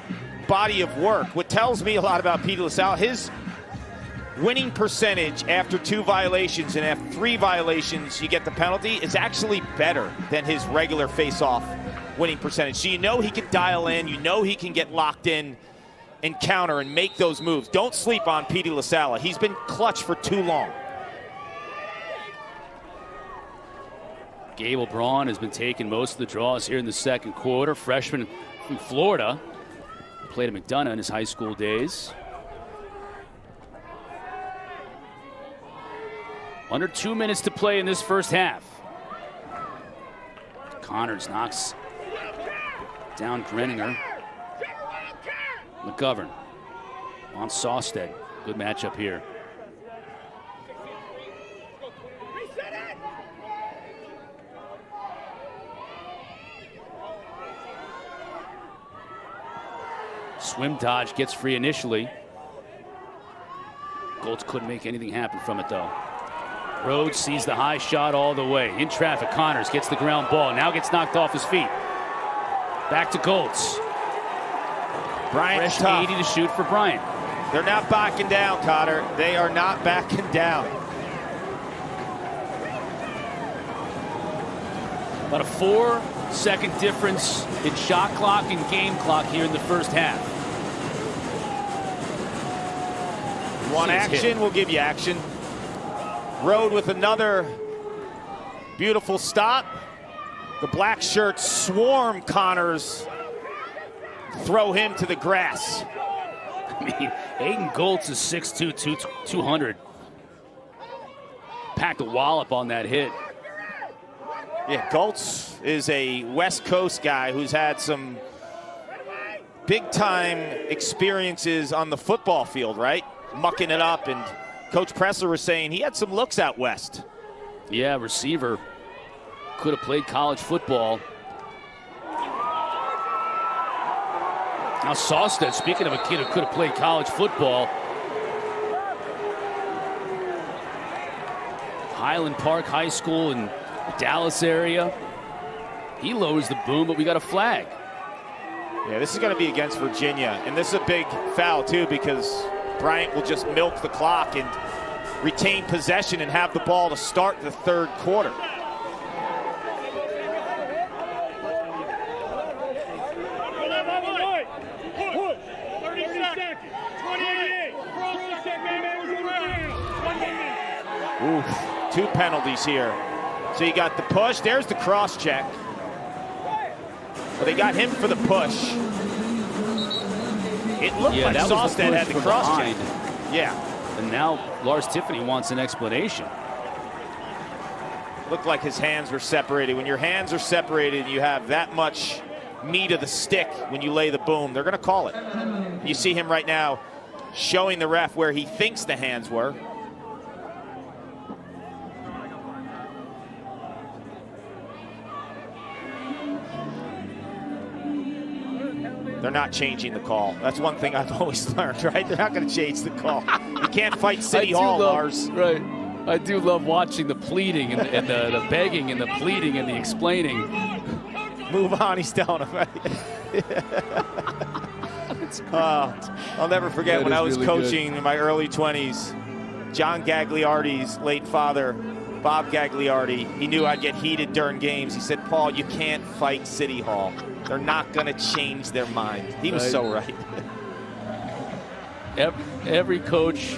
body of work, what tells me a lot about Petey LaSalle, his winning percentage after 2 violations, and after 3 violations you get the penalty, is actually better than his regular face-off winning percentage. So you know he can dial in, you know he can get locked in and counter and make those moves. Don't sleep on Petey LaSalle. He's been clutch for too long. Gable Braun has been taking most of the draws here in the second quarter. Freshman from Florida. Played at McDonough in his high school days. Under 2 minutes to play in this first half. Connors knocks down Greninger. McGovern on Sawstead. Good matchup here. Swim dodge, gets free initially. Goltz couldn't make anything happen from it though. Rhodes sees the high shot all the way. In traffic, Connors gets the ground ball. Now gets knocked off his feet. Back to Goltz. Bryant fresh 80 to shoot for Bryant. They're not backing down, Cotter. They are not backing down. About a 4-second difference in shot clock and game clock here in the first half. You want action? We'll give you action. Rode with another beautiful stop. The black shirts swarm Connors. Throw him to the grass. I mean, Aiden Goltz is 6'2", 200. Packed a wallop on that hit. Yeah, Goltz is a West Coast guy who's had some big-time experiences on the football field, right? Mucking it up, and Coach Pressler was saying he had some looks out west. Yeah, receiver. Could have played college football. Now Sawstead, speaking of a kid who could have played college football. Highland Park High School in the Dallas area. He lowers the boom, but we got a flag. Yeah, this is going to be against Virginia, and this is a big foul too, because Bryant will just milk the clock and retain possession and have the ball to start the third quarter. Oof, 2 penalties here. So you got the push. There's the cross check. Well, they got him for the push. It looked like Sawstead had the cross check. Yeah. And now Lars Tiffany wants an explanation. Looked like his hands were separated. When your hands are separated, you have that much meat of the stick when you lay the boom. They're going to call it. You see him right now showing the ref where he thinks the hands were. They're not changing the call. That's one thing I've always learned, right? They're not going to change the call. You can't fight City Hall, Lars. Right. I do love watching the pleading and the begging and the pleading and the explaining. Move on, he's telling him. Right? I'll never forget when I was really coaching in my early 20s. John Gagliardi's late father, Bob Gagliardi, he knew I'd get heated during games. He said, Paul, you can't fight City Hall. They're not going to change their mind. He was so right. Every coach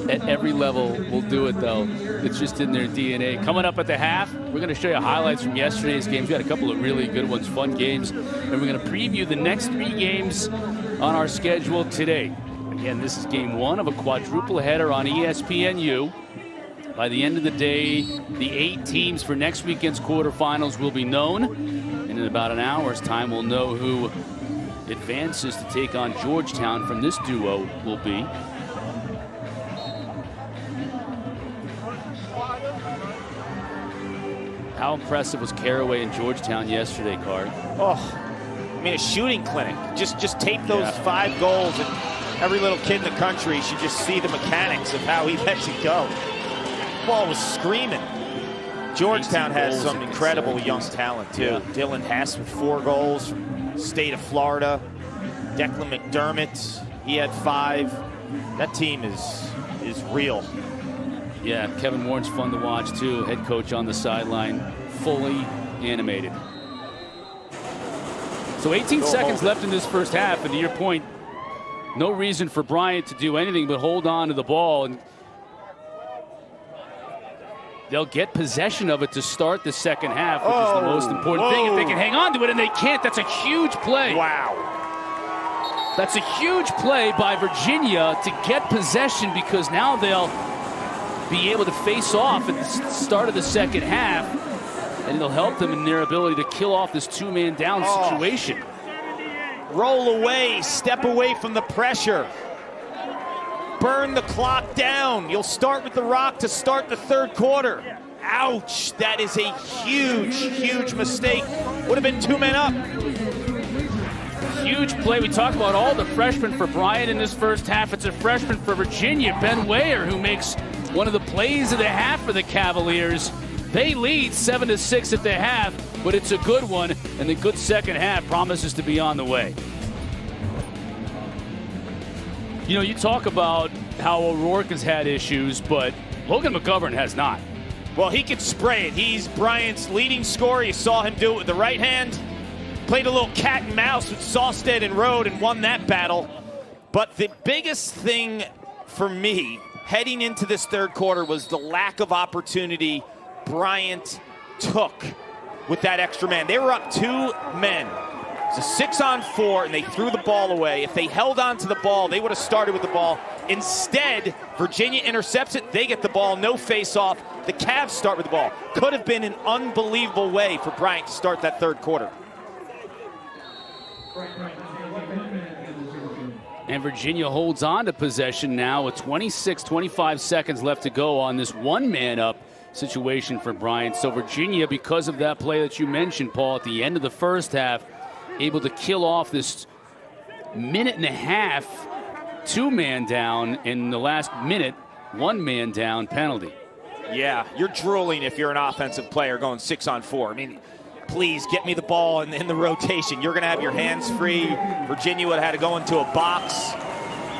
at every level will do it, though. It's just in their DNA. Coming up at the half, we're going to show you highlights from yesterday's games. We had a couple of really good ones, fun games. And we're going to preview the next 3 games on our schedule today. Again, this is game 1 of a quadruple header on ESPNU. By the end of the day, the 8 teams for next weekend's quarterfinals will be known. And in about an hour's time, we'll know who advances to take on Georgetown from this duo will be. How impressive was Caraway and Georgetown yesterday, Card? Oh, I mean, a shooting clinic. Just tape those 5 goals, and every little kid in the country should just see the mechanics of how he lets it go. The ball was screaming. Georgetown has some incredible young talent, too. Yeah. Dylan Hess with 4 goals from the state of Florida. Declan McDermott, he had 5. That team is real. Yeah, Kevin Warren's fun to watch, too. Head coach on the sideline, fully animated. So 18 seconds left in this first half, and to your point, no reason for Bryant to do anything but hold on to the ball, and they'll get possession of it to start the second half, which is the most important thing. If they can hang on to it, and they can't, that's a huge play. Wow. That's a huge play by Virginia to get possession, because now they'll be able to face off at the start of the second half, and it'll help them in their ability to kill off this 2-man down situation. Roll away, step away from the pressure. Burn the clock down. You'll start with the rock to start the third quarter. Ouch, that is a huge, huge mistake. Would have been 2 men up. Huge play. We talked about all the freshmen for Bryant in this first half. It's a freshman for Virginia, Ben Wayer, who makes one of the plays of the half for the Cavaliers. They lead 7-6 at the half, but it's a good one, and the good second half promises to be on the way. You know, you talk about how O'Rourke has had issues, but Logan McGovern has not. Well, he can spray it. He's Bryant's leading scorer. You saw him do it with the right hand. Played a little cat and mouse with Sawstead and Rode and won that battle. But the biggest thing for me heading into this third quarter was the lack of opportunity Bryant took with that extra man. They were up 2 men. It's a 6-on-4, and they threw the ball away. If they held on to the ball, they would have started with the ball. Instead, Virginia intercepts it. They get the ball, no face-off. The Cavs start with the ball. Could have been an unbelievable way for Bryant to start that third quarter. And Virginia holds on to possession now with 25 seconds left to go on this 1-man up situation for Bryant. So Virginia, because of that play that you mentioned, Paul, at the end of the first half, able to kill off this 1.5-minute 2-man down, in the last minute 1-man down penalty. Yeah, you're drooling if you're an offensive player going 6-on-4. I mean, please get me the ball in the rotation. You're going to have your hands free. Virginia would have had to go into a box.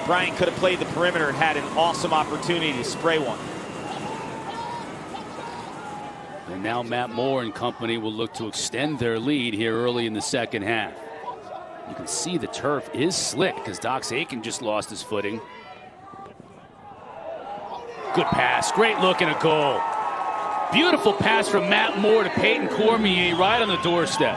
Bryant could have played the perimeter and had an awesome opportunity to spray one. And now Matt Moore and company will look to extend their lead here early in the second half. You can see the turf is slick because Dox Aiken just lost his footing. Good pass, great look and a goal. Beautiful pass from Matt Moore to Peyton Cormier right on the doorstep.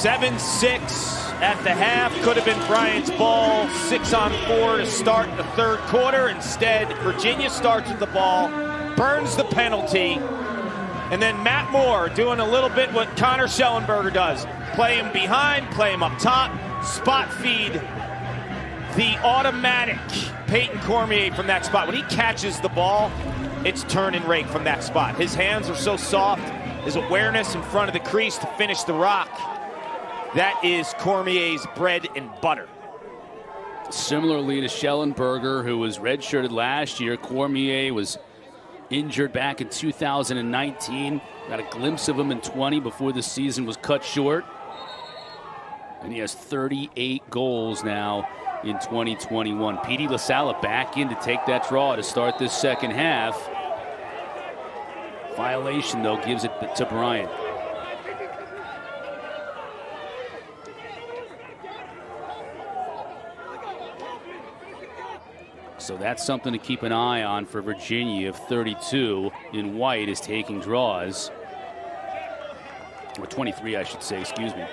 7-6 at the half. Could have been Bryant's ball. 6-on-4 to start the third quarter. Instead, Virginia starts with the ball, burns the penalty, and then Matt Moore doing a little bit what Connor Schellenberger does. Play him behind, play him up top, spot feed the automatic Peyton Cormier from that spot. When he catches the ball, it's turn and rake from that spot. His hands are so soft, his awareness in front of the crease to finish the rock. That is Cormier's bread and butter. Similarly to Schellenberger, who was redshirted last year, Cormier was injured back in 2019. Got a glimpse of him in 20 before the season was cut short. And he has 38 goals now in 2021. Petey LaSalla back in to take that draw to start this second half. Violation, though, gives it to Bryant. So that's something to keep an eye on for Virginia if 32 in white is taking draws. Or 23, I should say, excuse me.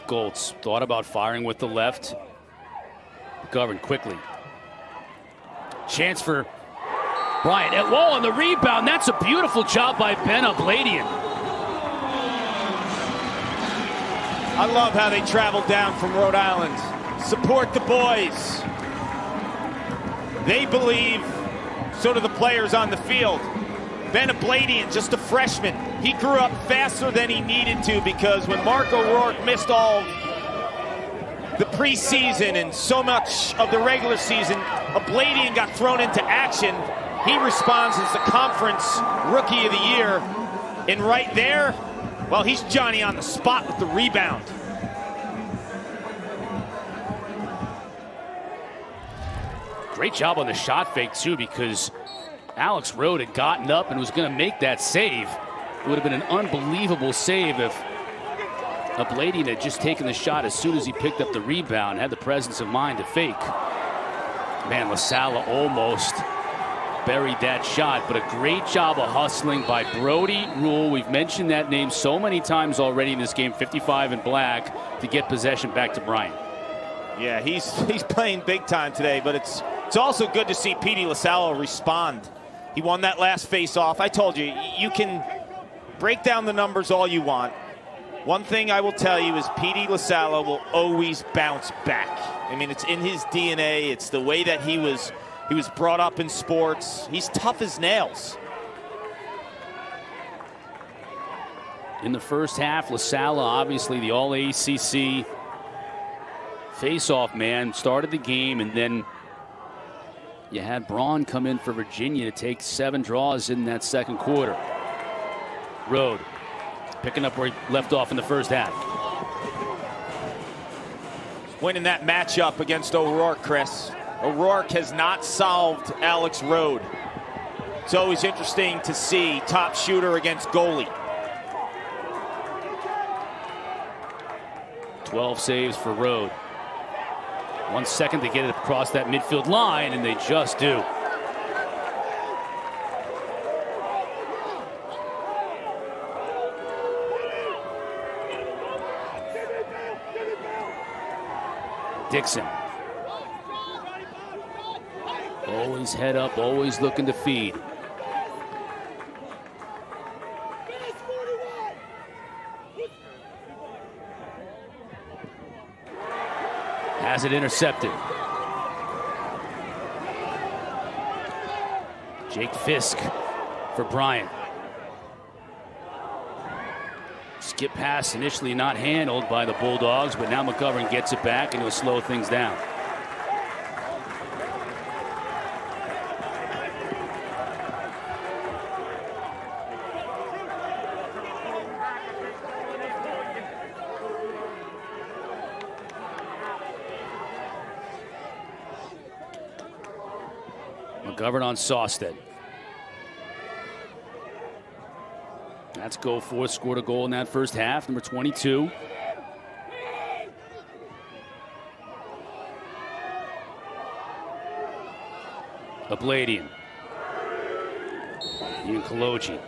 Goltz thought about firing with the left. McGovern quickly. Chance for Bryant. At wall on the rebound. That's a beautiful job by Ben Abladian. I love how they traveled down from Rhode Island. Support the boys. They believe, so do the players on the field. Ben Abladian, just a freshman. He grew up faster than he needed to because when Mark O'Rourke missed all the preseason and so much of the regular season, Abladian got thrown into action. He responds as the conference rookie of the year. And right there, well, he's Johnny on the spot with the rebound. Great job on the shot fake, too, because Alex Rode had gotten up and was going to make that save. It would have been an unbelievable save if Abladian had just taken the shot as soon as he picked up the rebound, had the presence of mind to fake. Man, LaSala almost buried that shot, but a great job of hustling by Brody Rule. We've mentioned that name so many times already in this game, 55 in black, to get possession back to Bryant. Yeah, he's playing big time today, but it's also good to see Petey LaSala respond. He won that last face-off. I told you, you can break down the numbers all you want. One thing I will tell you is Petey LaSala will always bounce back. I mean, it's in his DNA. It's the way that he was brought up in sports. He's tough as nails. In the first half, LaSala, obviously the All-ACC face-off man, started the game, and then you had Braun come in for Virginia to take 7 draws in that second quarter. Rode picking up where he left off in the first half. Winning that matchup against O'Rourke, Chris. O'Rourke has not solved Alex Rode. It's always interesting to see top shooter against goalie. 12 saves for Rode. 1 second to get it across that midfield line, and they just do. Dixon. Always head up, always looking to feed. Has it intercepted. Jake Fisk for Bryant. Skip pass initially not handled by the Bulldogs, but now McGovern gets it back and he'll slow things down. McGovern on Sawstead. That's go forth, scored a goal in that first half, number 22. Abladian. Ian Kaloji.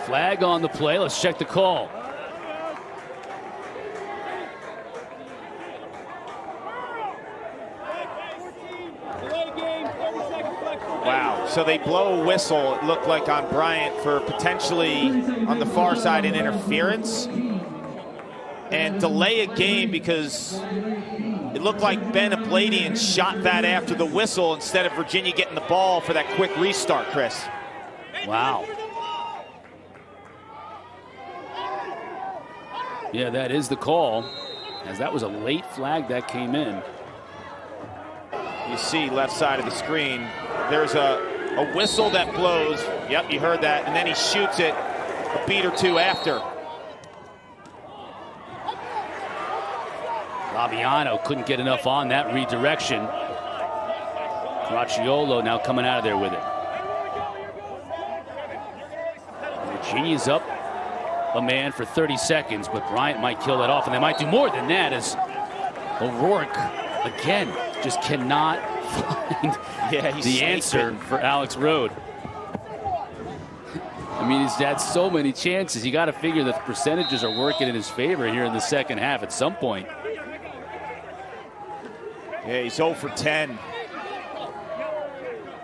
Flag on the play. Let's check the call. Wow, so they blow a whistle, it looked like, on Bryant for potentially on the far side an interference and delay a game because it looked like Ben Abladian shot that after the whistle instead of Virginia getting the ball for that quick restart, Chris. Wow. Yeah, that is the call, as that was a late flag that came in. You see left side of the screen, there's a whistle that blows. Yep, you heard that. And then he shoots it a beat or two after. Laviano couldn't get enough on that redirection. Cracciolo now coming out of there with it. Virginia's up a man for 30 seconds, but Bryant might kill that off, and they might do more than that as O'Rourke, again, just cannot find the answer for Alex Rode. I mean, he's had so many chances. You got to figure that the percentages are working in his favor here in the second half at some point. Yeah, he's 0 for 10.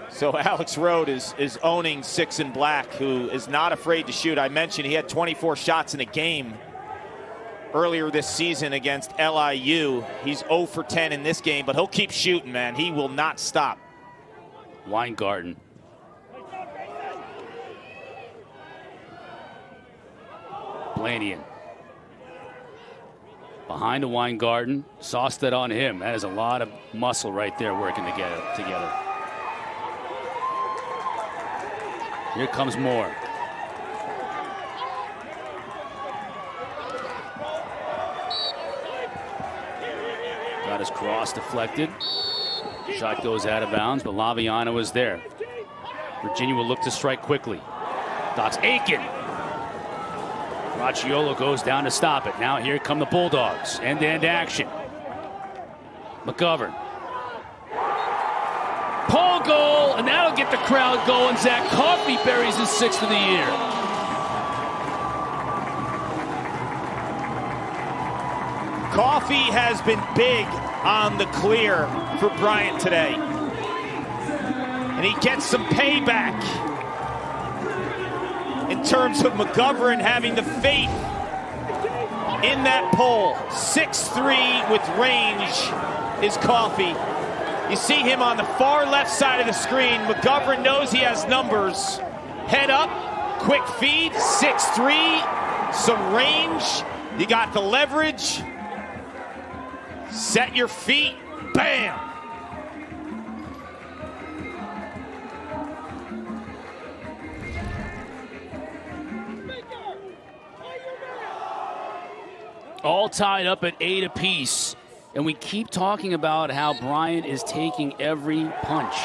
So Alex Rode is owning 6 in black, who is not afraid to shoot. I mentioned he had 24 shots in a game earlier this season against LIU. He's 0 for 10 in this game, but he'll keep shooting, man. He will not stop. Blanian. Behind the Weingarten. Sauced it on him. That is a lot of muscle right there working together. Here comes Moore. Got his cross deflected. Shot goes out of bounds, but Laviano is there. Virginia will look to strike quickly. Doc's Aiken. Racciolo goes down to stop it. Now here come the Bulldogs. End-to-end action. McGovern. Pole goal, and that'll get the crowd going. Zach Coffey buries his 6th of the year. Coffey has been big on the clear for Bryant today. And he gets some payback in terms of McGovern having the faith in that pole. 6'3" with range is Coffey. You see him on the far left side of the screen. McGovern knows he has numbers. Head up, quick feed, 6'3", some range. You got the leverage. Set your feet, bam! All tied up at 8 apiece. And we keep talking about how Bryant is taking every punch.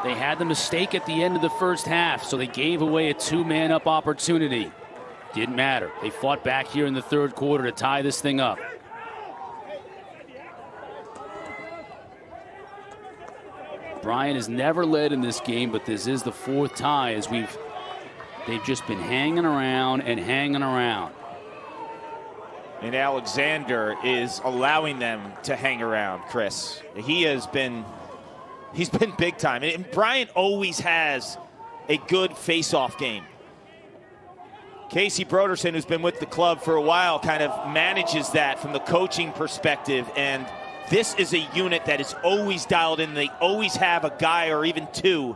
They had the mistake at the end of the first half, so they gave away a 2-man up opportunity. Didn't matter. They fought back here in the third quarter to tie this thing up. Bryant has never led in this game, but this is the 4th tie as they've just been hanging around and hanging around. And Alexander is allowing them to hang around, Chris. He's been big time. And Bryant always has a good face-off game. Casey Broderson, who's been with the club for a while, kind of manages that from the coaching perspective. And this is a unit that is always dialed in. They always have a guy or even 2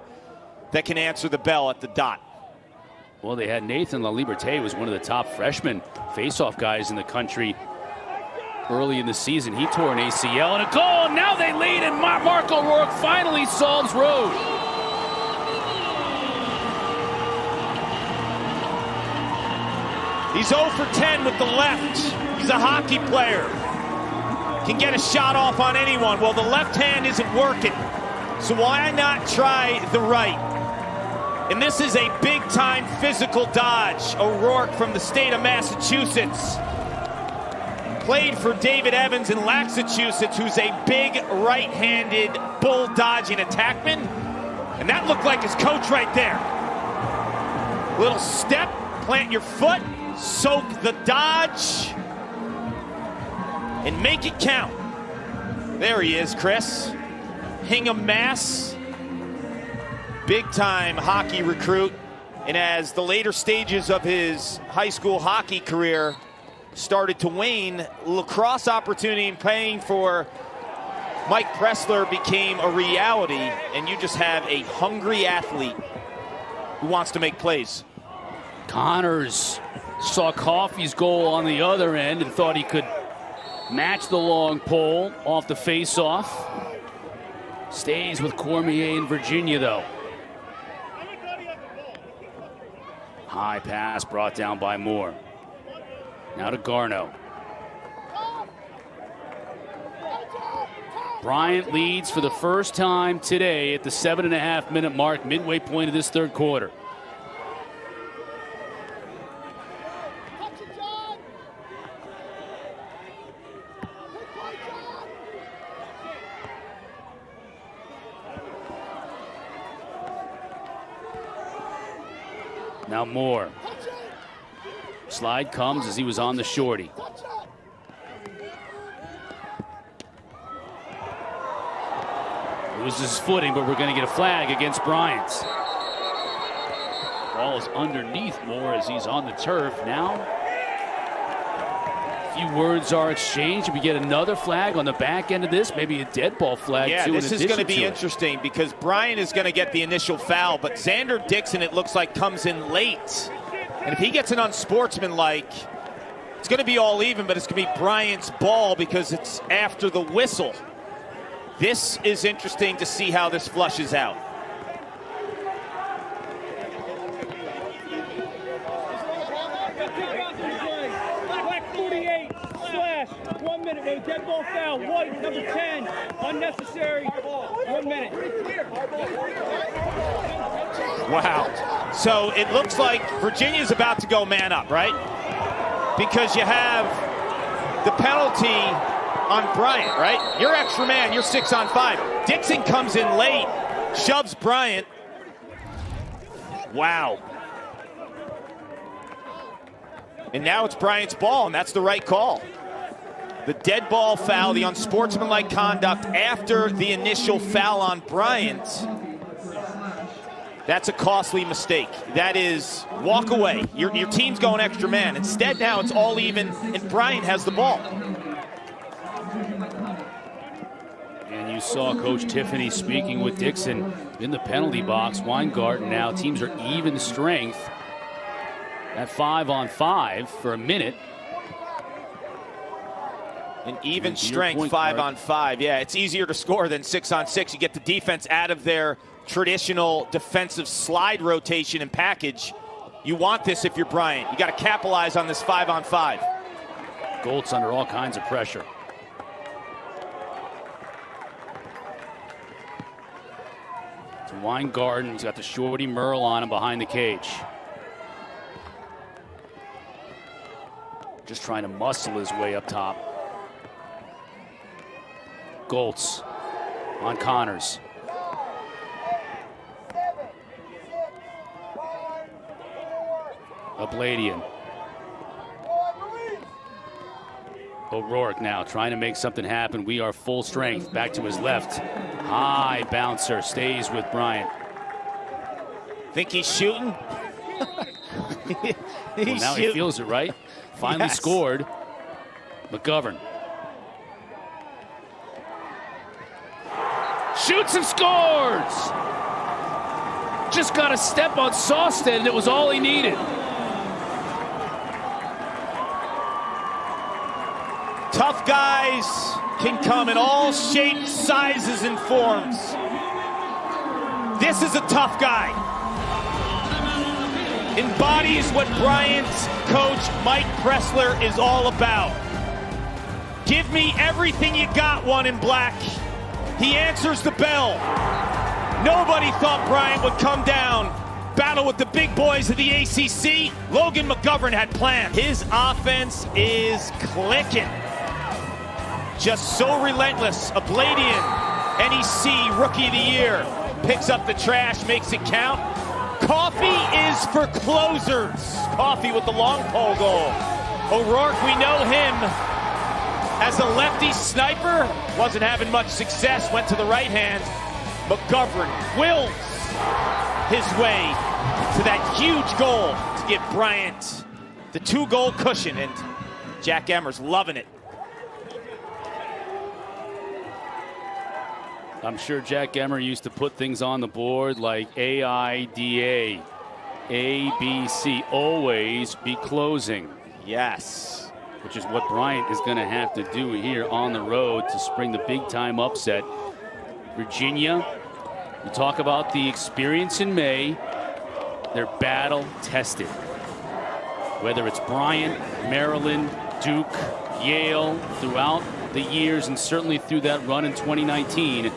that can answer the bell at the dot. Well, they had Nathan LaLiberte, was one of the top freshman face-off guys in the country early in the season. He tore an ACL and a goal, and now they lead, and Marco Rourke finally solves road. He's 0 for 10 with the left. He's a hockey player. Can get a shot off on anyone. Well, the left hand isn't working, so why not try the right? And this is a big-time physical dodge. O'Rourke from the state of Massachusetts. Played for David Evans in Massachusetts, who's a big right-handed bull-dodging attackman. And that looked like his coach right there. Little step, plant your foot, soak the dodge, and make it count. There he is, Chris. Hingham, Mass. Big-time hockey recruit, and as the later stages of his high school hockey career started to wane, lacrosse opportunity and playing for Mike Pressler became a reality, and you just have a hungry athlete who wants to make plays. Connors saw Coffey's goal on the other end and thought he could match the long pole off the face-off. Stays with Cormier in Virginia, though. High pass brought down by Moore. Now to Garno. Bryant leads for the first time today at the 7.5-minute mark, midway point of this third quarter. Now Moore. Slide comes as he was on the shorty. Loses his footing, but we're going to get a flag against Bryant. Ball is underneath Moore as he's on the turf now. A few words are exchanged. We get another flag on the back end of this, maybe a dead ball flag. Yeah, too, this is going to be interesting because Bryant is going to get the initial foul, but Xander Dixon, it looks like, comes in late. And if he gets an unsportsmanlike, it's going to be all even, but it's going to be Bryant's ball because it's after the whistle. This is interesting to see how this flushes out. Black 48, slash, 1 minute, no dead ball foul, white, number 10, unnecessary, 1 minute. Wow. So it looks like Virginia's about to go man up, right? Because you have the penalty on Bryant, right? You're extra man, you're 6-on-5. Dixon comes in late, shoves Bryant. Wow. And now it's Bryant's ball, and that's the right call. The dead ball foul, the unsportsmanlike conduct after the initial foul on Bryant. That's a costly mistake. That is walk away. Your team's going extra man. Instead now it's all even, and Bryant has the ball. And you saw Coach Tiffany speaking with Dixon in the penalty box. Weingarten now, teams are even strength at 5-on-5 for a minute. An even strength 5-on-5. Yeah, it's easier to score than 6-on-6. You get the defense out of their traditional defensive slide rotation and package. You want this if you're Bryant. You got to capitalize on this 5-on-5. Goltz under all kinds of pressure. To Weingarten, he's got the shorty Merle on him behind the cage. Just trying to muscle his way up top. Goltz on Connors. Abladian. O'Rourke now trying to make something happen. We are full strength. Back to his left. High bouncer stays with Bryant. Think he's shooting? Now he feels it, right? Finally scored. McGovern. Shoots and scores! Just got a step on Sawstead, and it was all he needed. Tough guys can come in all shapes, sizes, and forms. This is a tough guy. Embodies what Bryant's coach Mike Pressler is all about. Give me everything you got, one in black. He answers the bell. Nobody thought Bryant would come down, battle with the big boys of the ACC. Logan McGovern had plans. His offense is clicking. Just so relentless. Abladian, NEC Rookie of the Year, picks up the trash, makes it count. Coffee is for closers. Coffee with the long pole goal. O'Rourke, we know him as a lefty sniper. Wasn't having much success, went to the right hand. McGovern wills his way to that huge goal to give Bryant the 2-goal cushion, and Jack Emmer's loving it. I'm sure Jack Emmer used to put things on the board like AIDA, ABC, always be closing. Yes. Which is what Bryant is going to have to do here on the road to spring the big-time upset. Virginia, you talk about the experience in May, they're battle-tested. Whether it's Bryant, Maryland, Duke, Yale, throughout the years, and certainly through that run in 2019,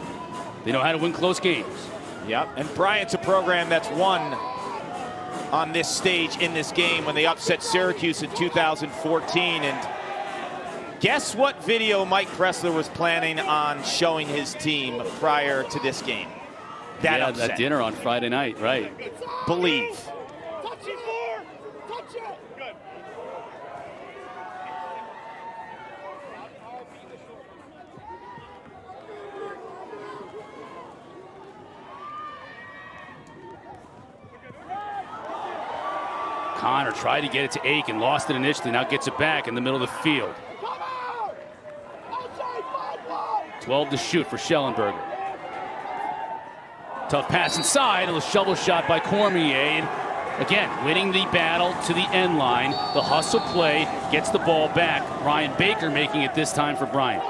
they know how to win close games. Yep, and Bryant's a program that's won on this stage in this game when they upset Syracuse in 2014. And guess what video Mike Pressler was planning on showing his team prior to this game? That upset. That dinner on Friday night, right. Believe. Touch it, more! Touch it! Good. Connor tried to get it to Aiken, lost it initially, now gets it back in the middle of the field. 12 to shoot for Schellenberger. Tough pass inside, a shovel shot by Cormier, and Again, winning the battle to the end line. The hustle play gets the ball back. Ryan Baker making it this time for Bryant.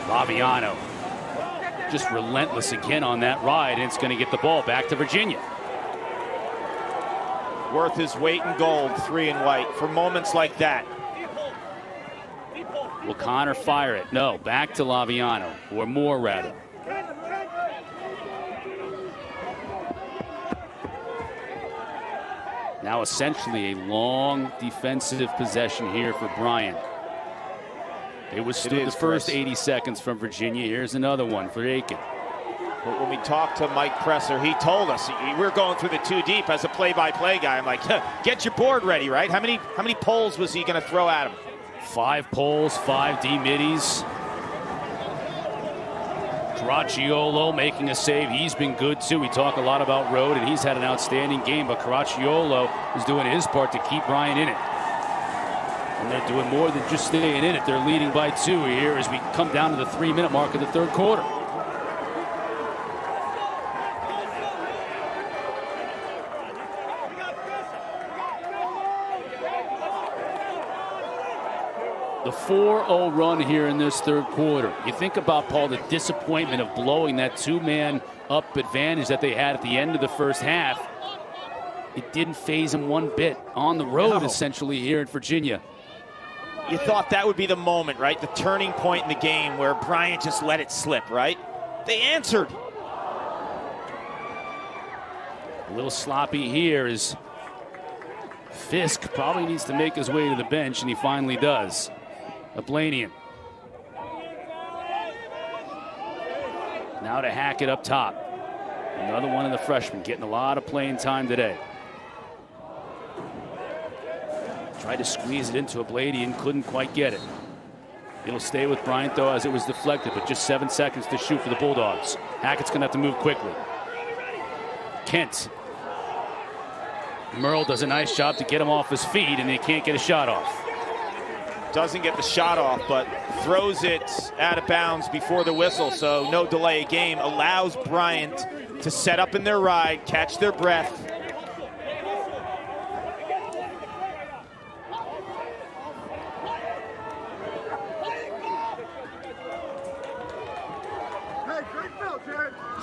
Laviano just relentless again on that ride, and it's going to get the ball back to Virginia. Worth his weight in gold, 3 and white, for moments like that. Will Connor fire it? No, back to Laviano, or more rather. Now essentially a long defensive possession here for Bryant. It withstood the first 80 seconds from Virginia. Here's another one for Aiken. But when we talked to Mike Presser, he told us we're going through the 2 deep as a play-by-play guy. I'm like, get your board ready, right? How many poles was he going to throw at him? 5 poles, 5 D middies. Caracciolo making a save. He's been good too. We talk a lot about Road, and he's had an outstanding game, but Caracciolo is doing his part to keep Bryant in it. And they're doing more than just staying in it. They're leading by 2 here as we come down to the 3-minute mark of the third quarter. The 4-0 run here in this third quarter. You think about, Paul, the disappointment of blowing that 2-man up advantage that they had at the end of the first half. It didn't faze them one bit on the road, essentially, here in Virginia. You thought that would be the moment, right? The turning point in the game where Bryant just let it slip, right? They answered. A little sloppy here as Fisk probably needs to make his way to the bench, and he finally does. Ablanian. Now to Hackett up top. Another one of the freshmen getting a lot of playing time today. Tried to squeeze it into Ablanian, couldn't quite get it. It'll stay with Bryant, though, as it was deflected, but just 7 seconds to shoot for the Bulldogs. Hackett's going to have to move quickly. Kent. Merle does a nice job to get him off his feet, and they can't get a shot off. Doesn't get the shot off, but throws it out of bounds before the whistle, so no delay of game. Allows Bryant to set up in their ride, catch their breath.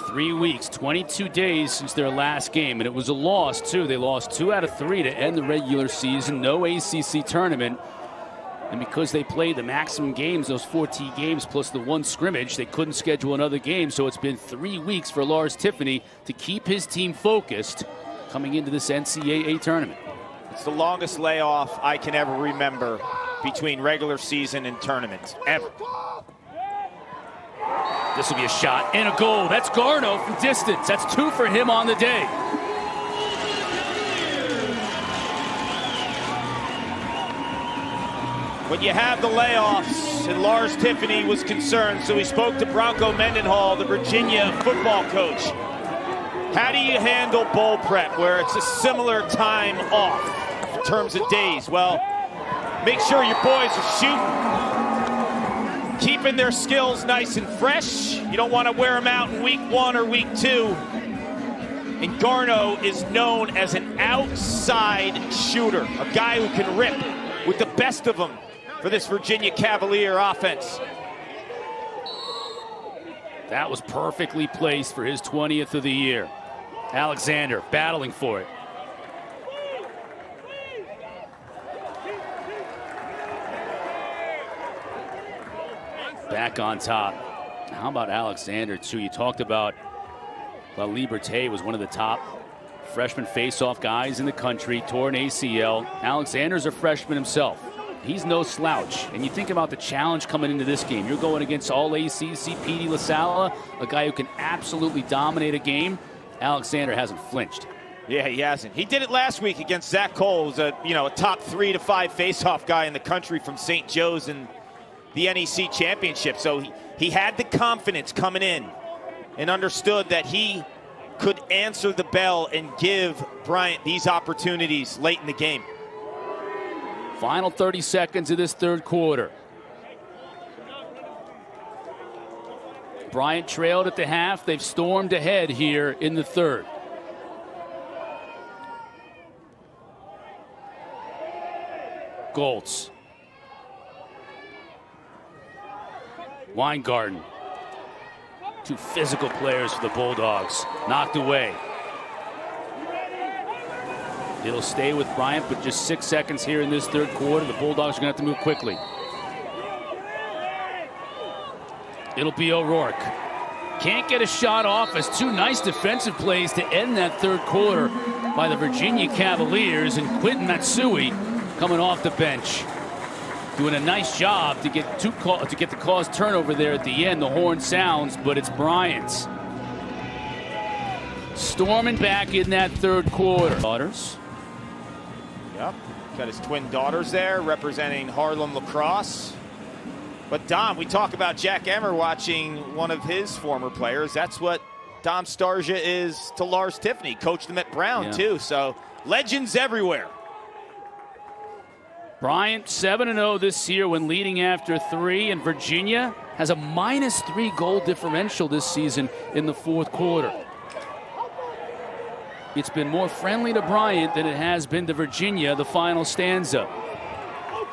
Three weeks, 22 days since their last game, and it was a loss, too. They lost 2 out of 3 to end the regular season. No ACC tournament. And because they played the maximum games, those 14 games plus the 1 scrimmage, they couldn't schedule another game. So it's been 3 weeks for Lars Tiffany to keep his team focused coming into this NCAA tournament. It's the longest layoff I can ever remember between regular season and tournament, ever. This will be a shot and a goal. That's Garno from distance. That's 2 for him on the day. When you have the layoffs, and Lars Tiffany was concerned, so he spoke to Bronco Mendenhall, the Virginia football coach. How do you handle bowl prep where it's a similar time off in terms of days? Well, make sure your boys are shooting, keeping their skills nice and fresh. You don't want to wear them out in week 1 or week 2. And Garno is known as an outside shooter, a guy who can rip with the best of them for this Virginia Cavalier offense. That was perfectly placed for his 20th of the year. Alexander battling for it. Back on top. How about Alexander, too? You talked about La Liberté was one of the top freshman face-off guys in the country, tore an ACL. Alexander's a freshman himself. He's no slouch. And you think about the challenge coming into this game. You're going against all ACC Petey LaSalla, a guy who can absolutely dominate a game. Alexander hasn't flinched. Yeah, he hasn't. He did it last week against Zach Cole, who's a top 3 to 5 face-off guy in the country from St. Joe's in the NEC championship. So he had the confidence coming in and understood that he could answer the bell and give Bryant these opportunities late in the game. Final 30 seconds of this third quarter. Bryant trailed at the half. They've stormed ahead here in the third. Goltz. Weingarten. Two physical players for the Bulldogs. Knocked away. It'll stay with Bryant, but just 6 seconds here in this third quarter. The Bulldogs are going to have to move quickly. It'll be O'Rourke. Can't get a shot off as two nice defensive plays to end that third quarter by the Virginia Cavaliers, and Quentin Matsui coming off the bench, doing a nice job to get the cause turnover there at the end. The horn sounds, but it's Bryant storming back in that third quarter. Daughters. Yep, got his twin daughters there representing Harlem Lacrosse. But Dom, we talk about Jack Emmer watching one of his former players. That's what Dom Starsia is to Lars Tiffany. Coached him at Brown too, so legends everywhere. Bryant 7-0 this year when leading after 3, and Virginia has a -3 goal differential this season in the fourth quarter. It's been more friendly to Bryant than it has been to Virginia, the final stanza.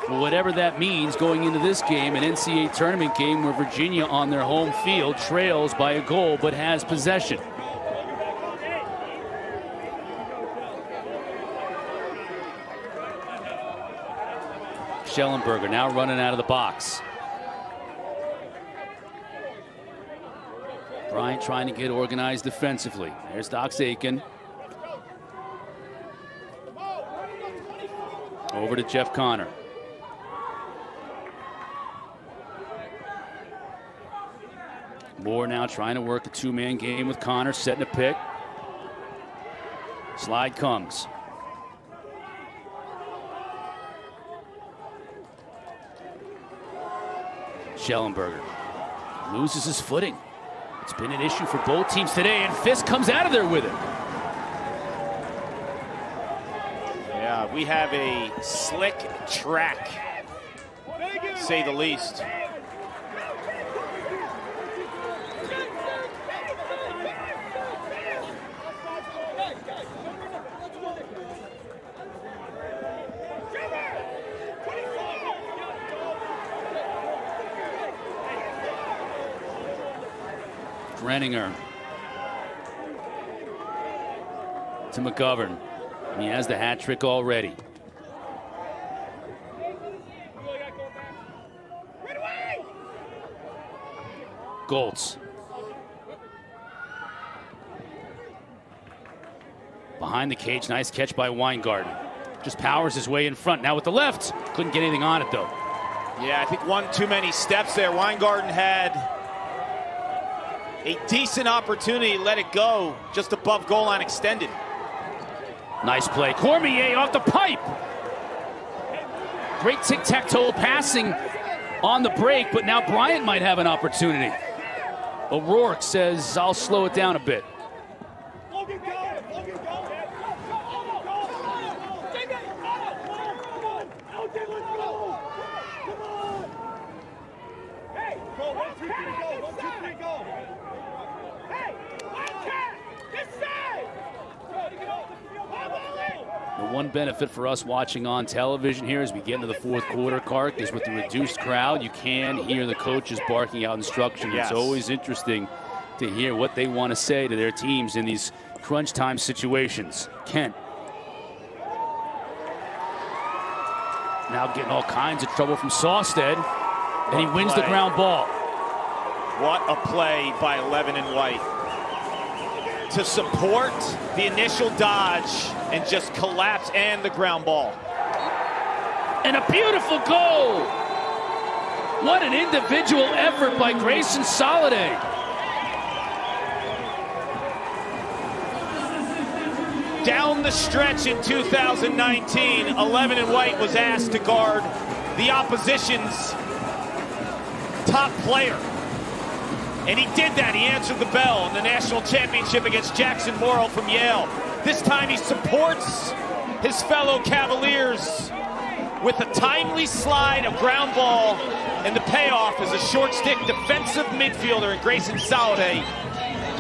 For whatever that means going into this game, an NCAA tournament game where Virginia on their home field trails by a goal but has possession. Schellenberger now running out of the box. Bryant trying to get organized defensively. There's Dox Aiken. Over to Jeff Connor. Moore now trying to work a two-man game with Connor, setting a pick. Slide comes. Schellenberger loses his footing. It's been an issue for both teams today, and Fisk comes out of there with it. Yeah, we have a slick track, to say the least. Renninger to McGovern. He has the hat trick already. Goltz. Behind the cage, nice catch by Weingarten. Just powers his way in front. Now with the left. Couldn't get anything on it though. Yeah, I think one too many steps there. Weingarten had a decent opportunity, let it go just above goal line extended. Nice play. Cormier off the pipe. Great tic-tac-toe passing on the break, but now Bryant might have an opportunity. O'Rourke says, I'll slow it down a bit. The one benefit for us watching on television here as we get into the fourth quarter, Kark, is with the reduced crowd, you can hear the coaches barking out instruction. Yes. It's always interesting to hear what they want to say to their teams in these crunch time situations. Kent. Now getting all kinds of trouble from Sawstead, and he wins the ground ball. What a play by 11 and White to support the initial dodge and just collapse and the ground ball. And a beautiful goal. What an individual effort by Grayson Soliday. Down the stretch in 2019, 11 and White was asked to guard the opposition's top player. And he did that. He answered the bell in the national championship against Jackson Morrill from Yale. This time he supports his fellow Cavaliers with a timely slide, a ground ball, and the payoff is a short stick defensive midfielder in Grayson Soliday,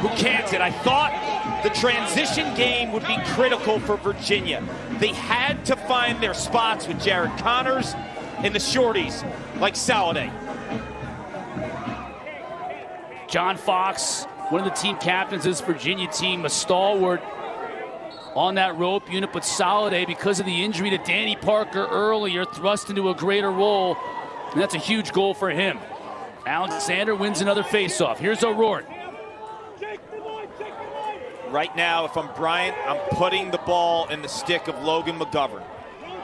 who cans it. I thought the transition game would be critical for Virginia. They had to find their spots with Jared Connors and the shorties like Soliday. John Fox, one of the team captains of this Virginia team, a stalwart on that rope unit, but Soliday, because of the injury to Danny Parker earlier, thrust into a greater role, and that's a huge goal for him. Alexander wins another faceoff. Here's O'Rourke. Right now, if I'm Bryant, I'm putting the ball in the stick of Logan McGovern.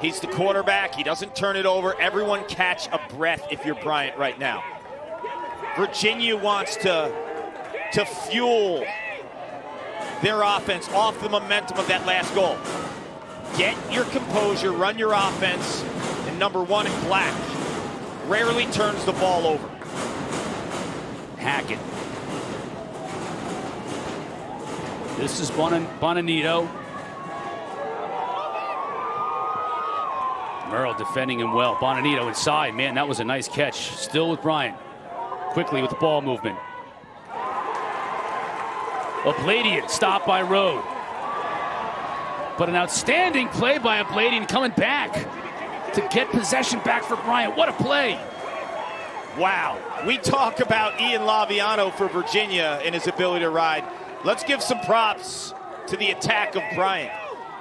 He's the quarterback. He doesn't turn it over. Everyone catch a breath if you're Bryant right now. Virginia wants to fuel their offense off the momentum of that last goal. Get your composure, run your offense, and number one in black rarely turns the ball over. Hackett. This is Bonanito. Merle defending him well. Bonanito inside. Man, that was a nice catch. Still with Bryant. Quickly with the ball movement. Abladian stopped by Rode. But an outstanding play by Abladian coming back to get possession back for Bryant. What a play. Wow. We talk about Ian Laviano for Virginia and his ability to ride. Let's give some props to the attack of Bryant,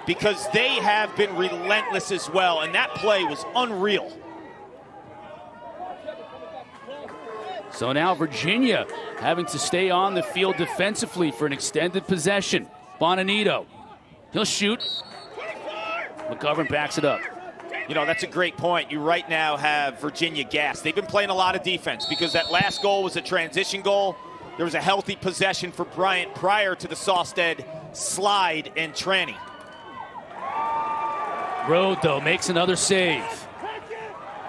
because they have been relentless as well, and that play was unreal. So now Virginia having to stay on the field defensively for an extended possession. Bonanito, he'll shoot. McGovern backs it up. You know, that's a great point. You right now have Virginia gassed. They've been playing a lot of defense because that last goal was a transition goal. There was a healthy possession for Bryant prior to the Sawstead slide and tranny. Rode, though, makes another save.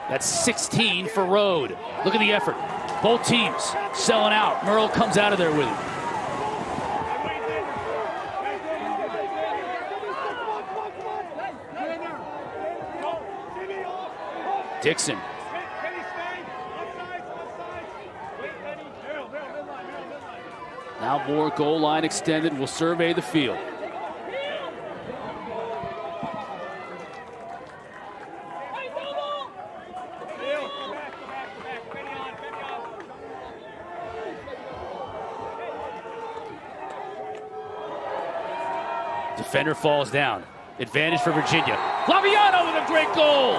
That's 16 for Rode. Look at the effort. Both teams selling out. Merle comes out of there with it. Dixon. Now more goal line extended. We'll survey the field. Defender falls down. Advantage for Virginia. Laviano with a great goal.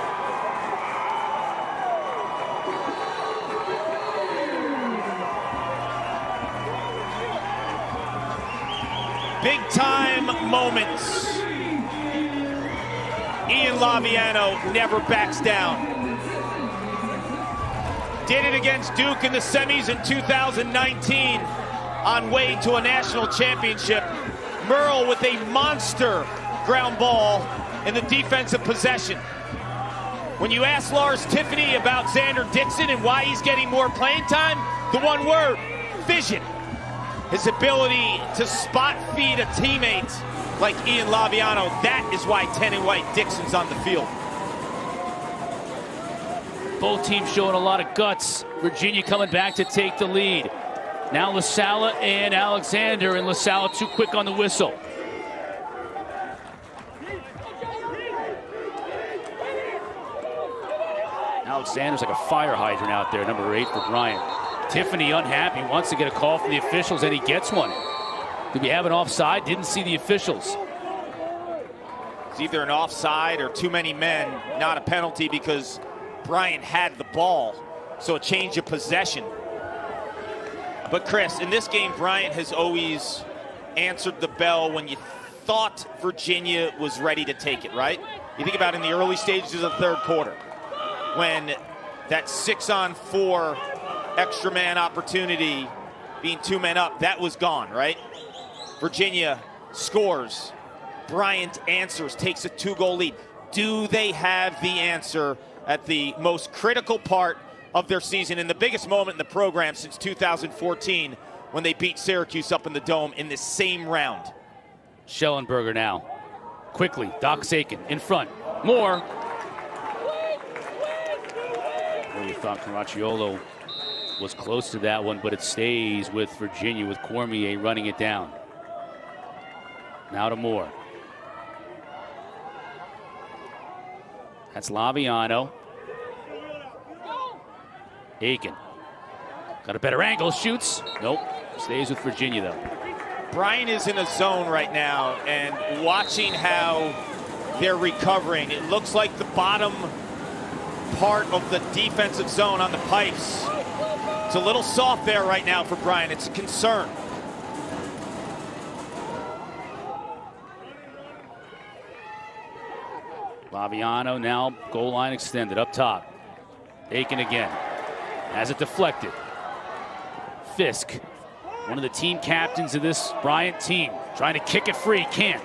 Big time moments. Ian Laviano never backs down. Did it against Duke in the semis in 2019 on way to a national championship. Merle with a monster ground ball in the defensive possession. When you ask Lars Tiffany about Xander Dixon and why he's getting more playing time, the one word, vision. His ability to spot feed a teammate like Ian Laviano, that is why Tenon White Dixon's on the field. Both teams showing a lot of guts. Virginia coming back to take the lead. Now LaSala and Alexander, and LaSala too quick on the whistle. Alexander's like a fire hydrant out there, number 8 for Bryant. Tiffany unhappy, wants to get a call from the officials, and he gets one. Did we have an offside? Didn't see the officials. It's either an offside or too many men, not a penalty because Bryant had the ball, so a change of possession. But Chris, in this game, Bryant has always answered the bell when you thought Virginia was ready to take it, right? You think about in the early stages of the third quarter, when that 6-on-4 extra man opportunity, being 2 men up, that was gone, right? Virginia scores. Bryant answers, takes a 2-goal lead. Do they have the answer at the most critical part of their season, in the biggest moment in the program since 2014, when they beat Syracuse up in the Dome in this same round? Schellenberger now. Quickly, Doc Sakin in front. Moore. thought Caracciolo was close to that one, but it stays with Virginia with Cormier running it down. Now to Moore. That's Laviano. Aiken. Got a better angle, shoots. Nope, stays with Virginia though. Bryant is in a zone right now, and watching how they're recovering, it looks like the bottom part of the defensive zone on the pipes. It's a little soft there right now for Bryant. It's a concern. Laviano now goal line extended up top. Aiken again. Has it deflected. Fisk, one of the team captains of this Bryant team, trying to kick it free, can't.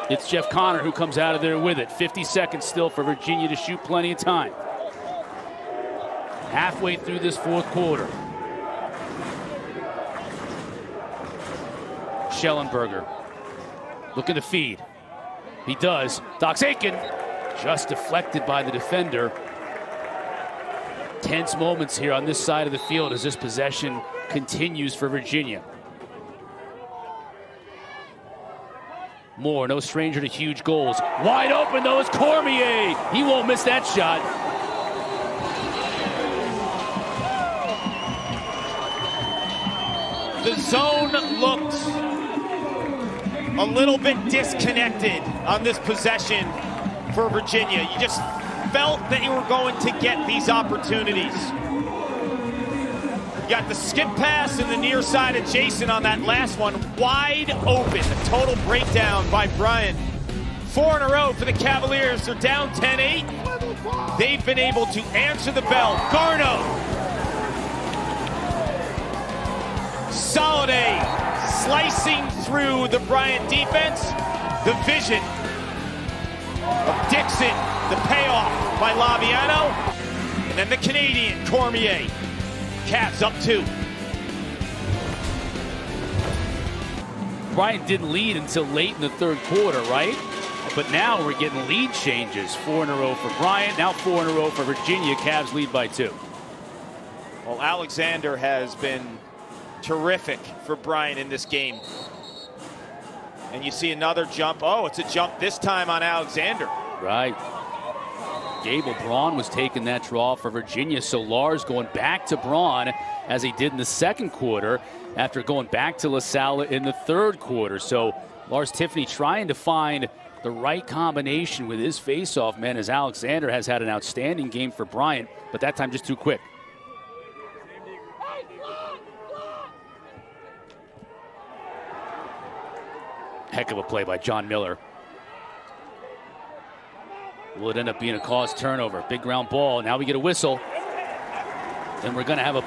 It's Jeff Connor who comes out of there with it. 50 seconds still for Virginia to shoot, plenty of time. Halfway through this fourth quarter. Schellenberger looking to feed. He does. Docks Aiken, just deflected by the defender. Tense moments here on this side of the field as this possession continues for Virginia. Moore, no stranger to huge goals. Wide open though is Cormier. He won't miss that shot. The zone looked a little bit disconnected on this possession for Virginia. You just felt that you were going to get these opportunities. You got the skip pass and the near side adjacent on that last one, wide open. A total breakdown by Bryant. 4 in a row for the Cavaliers. They're down 10-8. They've been able to answer the bell. Garno. Soliday slicing through the Bryant defense. The vision of Dixon, the payoff by Laviano. And then the Canadian, Cormier. Cavs up 2. Bryant didn't lead until late in the third quarter, right? But now we're getting lead changes. 4 in a row for Bryant, now 4 in a row for Virginia. Cavs lead by 2. Well, Alexander has been terrific for Bryant in this game. And you see another jump. Oh, it's a jump this time on Alexander. Right. Gable Braun was taking that draw for Virginia, so Lars going back to Braun as he did in the second quarter after going back to LaSalle in the third quarter. So Lars Tiffany trying to find the right combination with his faceoff man, as Alexander has had an outstanding game for Bryant, but that time just too quick. Heck of a play by John Miller. Will it end up being a cause turnover? Big ground ball. Now we get a whistle. Then we're going to have it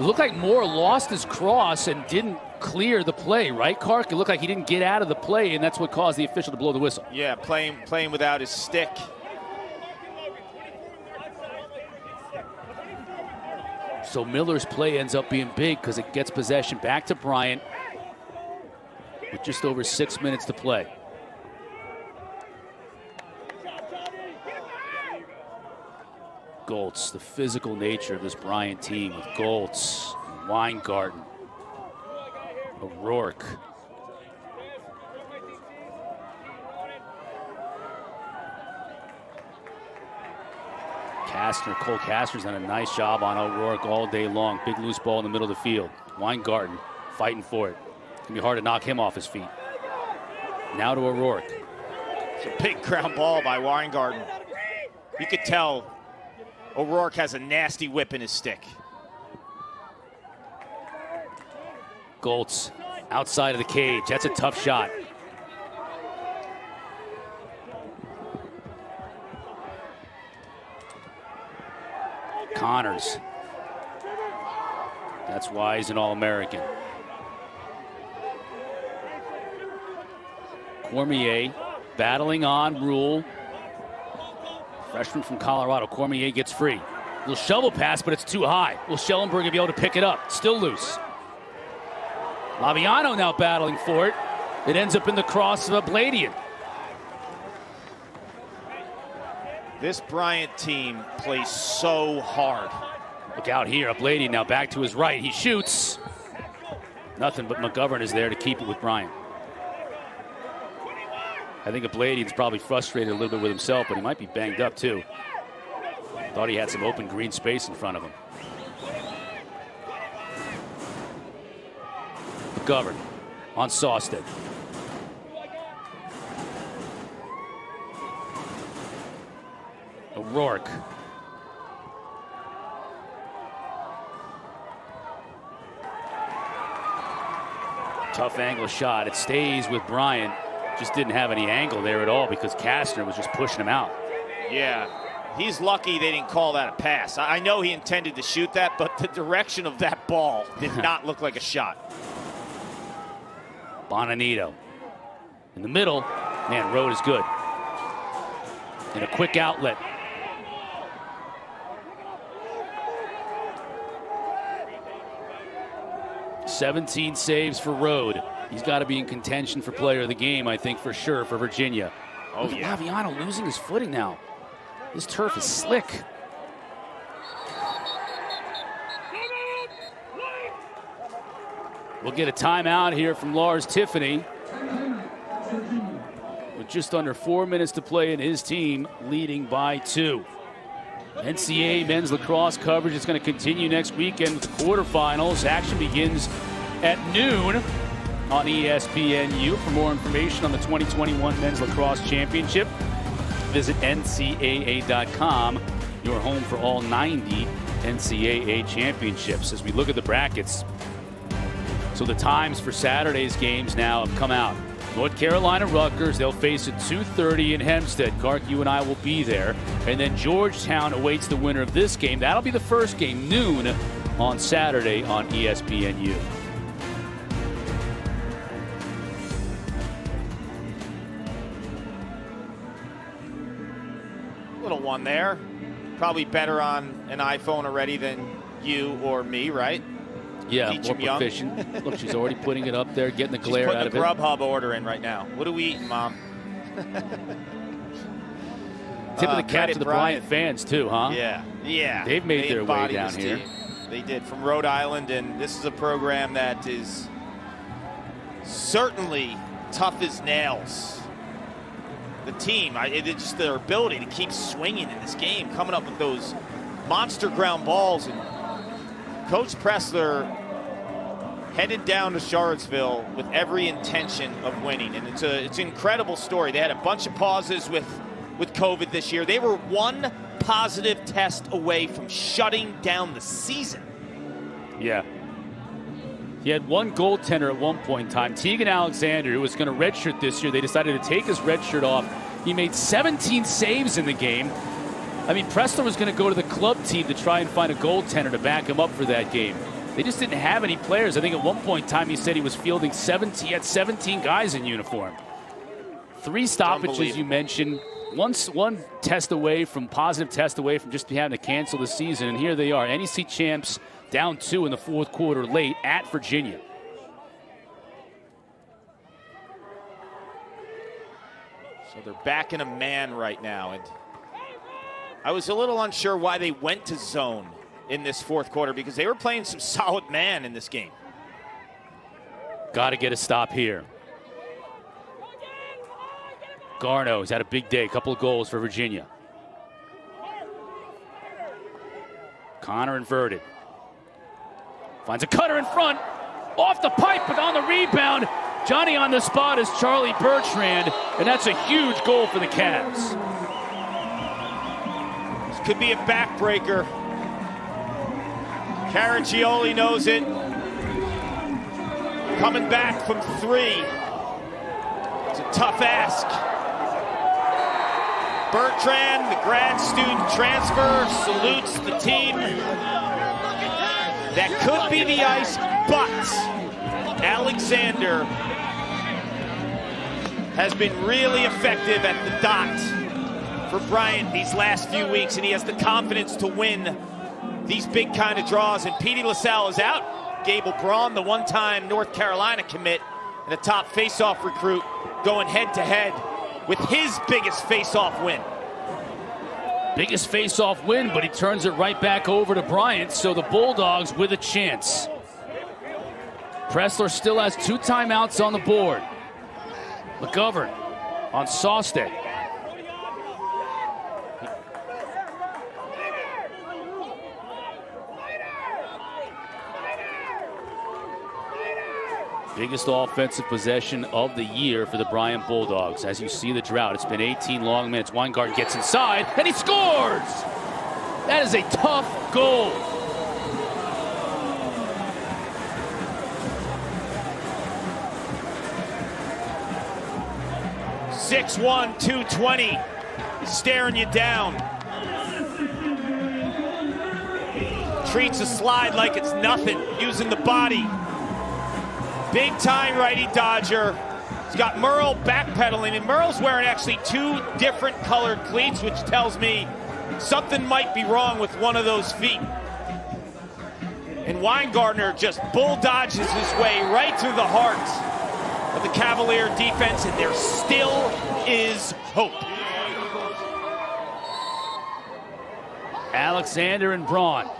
looked like Moore lost his cross and didn't clear the play, right, Kark? It looked like he didn't get out of the play, and that's what caused the official to blow the whistle. Yeah, playing without his stick. So Miller's play ends up being big because it gets possession back to Bryant with just over 6 minutes to play. Goltz, the physical nature of this Bryant team with Goltz, Weingarten, O'Rourke. Cole Kastner's done a nice job on O'Rourke all day long. Big loose ball in the middle of the field. Weingarten fighting for it. It's gonna be hard to knock him off his feet. Now to O'Rourke. It's a big ground ball by Weingarten. You could tell O'Rourke has a nasty whip in his stick. Goltz outside of the cage. That's a tough shot. Connors. That's why he's an All-American. Cormier battling on Rule. Freshman from Colorado. Cormier gets free. Little shovel pass, but it's too high. Will Schellenberger be able to pick it up? Still loose. Laviano now battling for it. It ends up in the cross of Abladian. This Bryant team plays so hard. Look out here, Ablady now back to his right. He shoots. Nothing but McGovern is there to keep it with Bryant. I think Abladian's probably frustrated a little bit with himself, but he might be banged up too. Thought he had some open green space in front of him. McGovern on Sawstead. O'Rourke. Tough angle shot. It stays with Bryant. Just didn't have any angle there at all because Kastner was just pushing him out. Yeah, he's lucky they didn't call that a pass. I know he intended to shoot that, but the direction of that ball did not look like a shot. Bonanito in the middle. Man, Road is good. And a quick outlet. "17 saves for Road." He's got to be in contention for player of the game, I think, for sure, for Virginia. Oh, yeah. Laviano losing his footing now. This turf is slick. We'll get a timeout here from Lars Tiffany. With just under 4 minutes to play and his team leading by 2. NCAA men's lacrosse coverage is going to continue next weekend with the quarterfinals. Action begins at noon on ESPNU. For more information on the 2021 Men's Lacrosse Championship, visit NCAA.com, your home for all 90 NCAA championships. As we look at the brackets, so the times for Saturday's games now have come out. North Carolina Rutgers, they'll face at 2:30 in Hempstead. Clark, you and I will be there. And then Georgetown awaits the winner of this game. That'll be the first game, noon on Saturday on ESPNU. Little one there. Probably better on an iPhone already than you or me, right? Yeah, Teach more him young. proficient. Look, she's already putting it up there, getting the glare out of it. She's putting a Grubhub order in right now. What are we eating, Mom? Tip of the cap to the Bryant fans, too, huh? Yeah, yeah. They've made their way down here. Team. They did, from Rhode Island, and this is a program that is certainly tough as nails. The team, it's just their ability to keep swinging in this game, coming up with those monster ground balls. And Coach Pressler headed down to Charlottesville with every intention of winning, and it's an incredible story. They had a bunch of pauses with COVID this year. They were one positive test away from shutting down the season. Yeah. He had one goaltender at one point in time. Tegan Alexander, who was going to redshirt this year, they decided to take his redshirt off. He made 17 saves in the game. I mean, Pressler was going to go to the club team to try and find a goaltender to back him up for that game. They just didn't have any players. I think at one point in time he said he was fielding 17. He had 17 guys in uniform. 3 stoppages, you mentioned. One test away from, positive test away from just having to cancel the season. And here they are, NEC champs, down 2 in the fourth quarter late at Virginia. So they're backing a man right now. And I was a little unsure why they went to zone in this fourth quarter because they were playing some solid man in this game. Got to get a stop here. Garno's had a big day, a couple of goals for Virginia. Connor inverted. Finds a cutter in front, off the pipe, but on the rebound. Johnny on the spot is Charlie Bertrand, and that's a huge goal for the Cavs. This could be a backbreaker. Caragioli knows it. Coming back from 3. It's a tough ask. Bertrand, the grad student transfer, salutes the team. That could be the ice, but Alexander has been really effective at the dot for Bryant these last few weeks, and he has the confidence to win these big kind of draws. And Petey LaSalle is out. Gable Braun, the one-time North Carolina commit and a top face-off recruit, going head-to-head with his biggest face-off win. Biggest face-off win, but he turns it right back over to Bryant, so the Bulldogs with a chance. Pressler still has 2 timeouts on the board. McGovern on Sawstead. Biggest offensive possession of the year for the Bryant Bulldogs. As you see the drought, it's been 18 long minutes. Weingarten gets inside, and he scores! That is a tough goal. (6'1", 220, staring you down. Treats a slide like it's nothing, using the body. Big time righty dodger. He's got Merle backpedaling, and Merle's wearing actually 2 different colored cleats, which tells me something might be wrong with one of those feet. And Weingartner just bull dodges his way right through the heart of the Cavalier defense, and there still is hope. Alexander and Braun.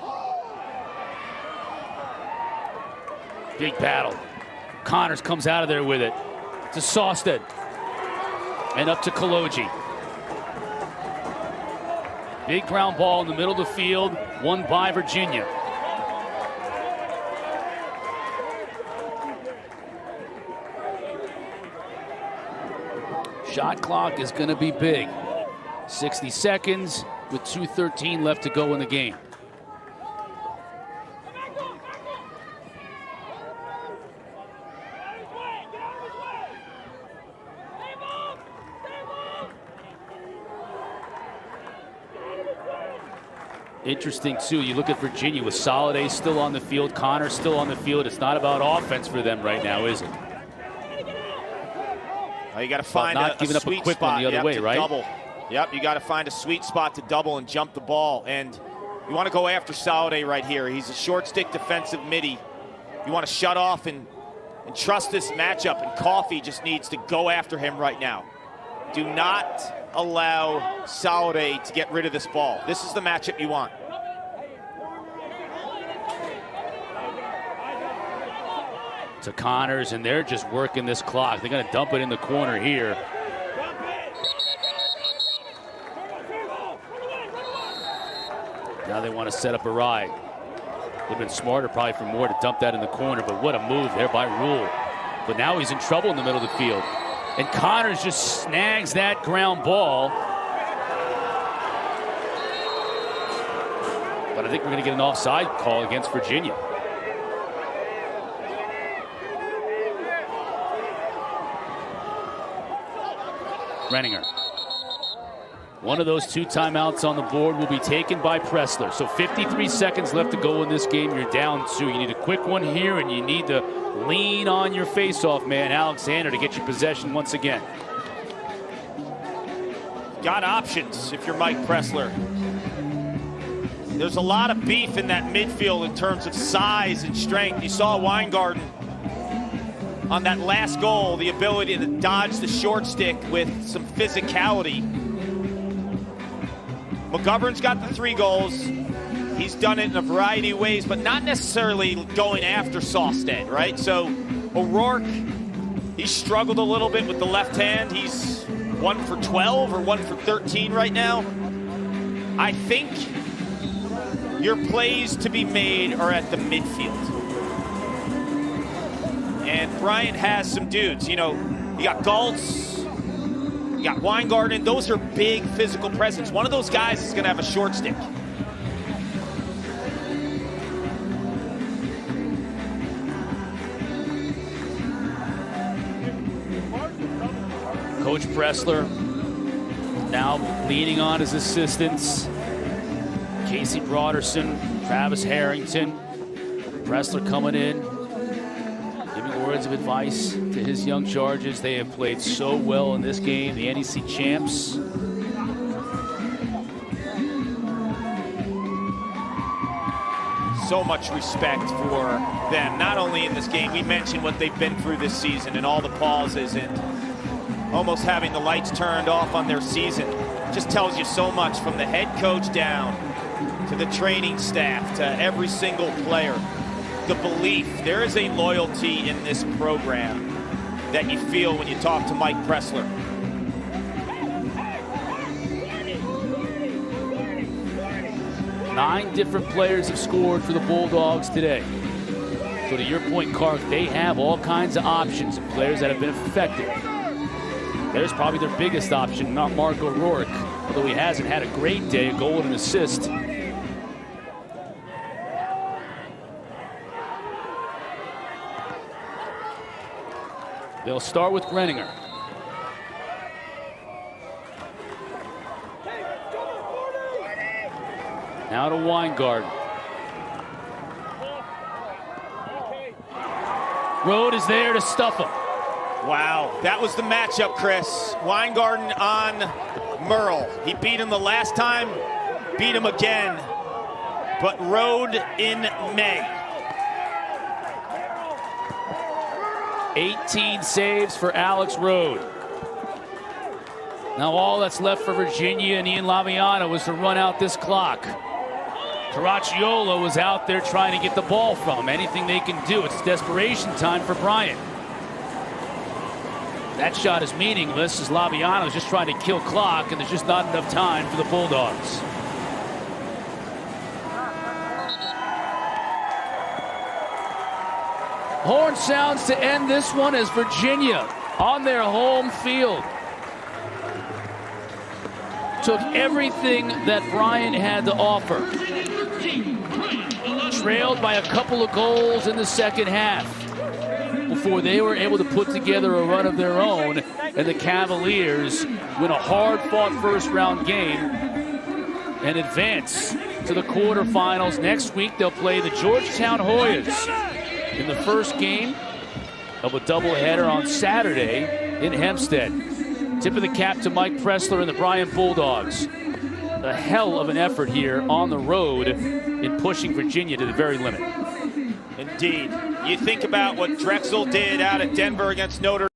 Big battle. Connors comes out of there with it to Sawstead and up to Kaloji. Big ground ball in the middle of the field, won by Virginia. Shot clock is going to be big. 60 seconds with 2:13 left to go in the game. Interesting, too, you look at Virginia with Soliday still on the field, Connor still on the field. It's not about offense for them right now, is it? Well, you got to find not giving up a quick one the other way, right? Double. Yep, you got to find a sweet spot to double and jump the ball. And you want to go after Soliday right here. He's a short stick defensive midi. You want to shut off and trust this matchup, and Coffey just needs to go after him right now. Do not allow Soliday to get rid of this ball. This is the matchup you want. To Connors, and they're just working this clock. They're going to dump it in the corner here. Now they want to set up a ride. Would have been smarter probably for Moore to dump that in the corner, but what a move there by Rule. But now he's in trouble in the middle of the field. And Connors just snags that ground ball. But I think we're going to get an offside call against Virginia. Renninger. One of those 2 timeouts on the board will be taken by Pressler. So 53 seconds left to go in this game. You're down 2. You need a quick one here, and you need to lean on your face-off man, Alexander, to get your possession once again. Got options if you're Mike Pressler. There's a lot of beef in that midfield in terms of size and strength. You saw Weingarten on that last goal, the ability to dodge the short stick with some physicality. McGovern's got the 3 goals. He's done it in a variety of ways, but not necessarily going after Sawstead, right? So O'Rourke, he struggled a little bit with the left hand. He's 1 for 12 or 1 for 13 right now. I think your plays to be made are at the midfield. And Bryant has some dudes. You know, you got Galtz, you got Weingarten. Those are big physical presence. One of those guys is going to have a short stick. Coach Pressler now leaning on his assistants. Casey Broderson, Travis Harrington. Pressler coming in, giving words of advice to his young charges. They have played so well in this game, the NEC champs. So much respect for them, not only in this game. We mentioned what they've been through this season and all the pauses and almost having the lights turned off on their season. just tells you so much, from the head coach down to the training staff to every single player. The belief, there is a loyalty in this program that you feel when you talk to Mike Pressler. Nine different players have scored for the Bulldogs today. So to your point, Clark, they have all kinds of options of players that have been effective. There's probably their biggest option, not Mark O'Rourke, although he hasn't had a great day, a goal and an assist. They'll start with Greninger. Now to Weingarten. Rode is there to stuff him. Wow, that was the matchup, Chris. Weingarten on Merle. He beat him the last time, beat him again, but Rode in May. 18 saves for Alex Rode. Now all that's left for Virginia and Ian Laviano was to run out this clock. Caracciolo was out there trying to get the ball from him. Anything they can do. It's desperation time for Bryant. That shot is meaningless as Laviano's just trying to kill clock, and there's just not enough time for the Bulldogs. Horn sounds to end this one as Virginia on their home field took everything that Bryant had to offer. Trailed by a couple of goals in the second half before they were able to put together a run of their own, and the Cavaliers win a hard-fought first-round game and advance to the quarterfinals. Next week, they'll play the Georgetown Hoyas in the first game of a doubleheader on Saturday in Hempstead. Tip of the cap to Mike Pressler and the Bryant Bulldogs. A hell of an effort here on the road in pushing Virginia to the very limit. Indeed. You think about what Drexel did out at Denver against Notre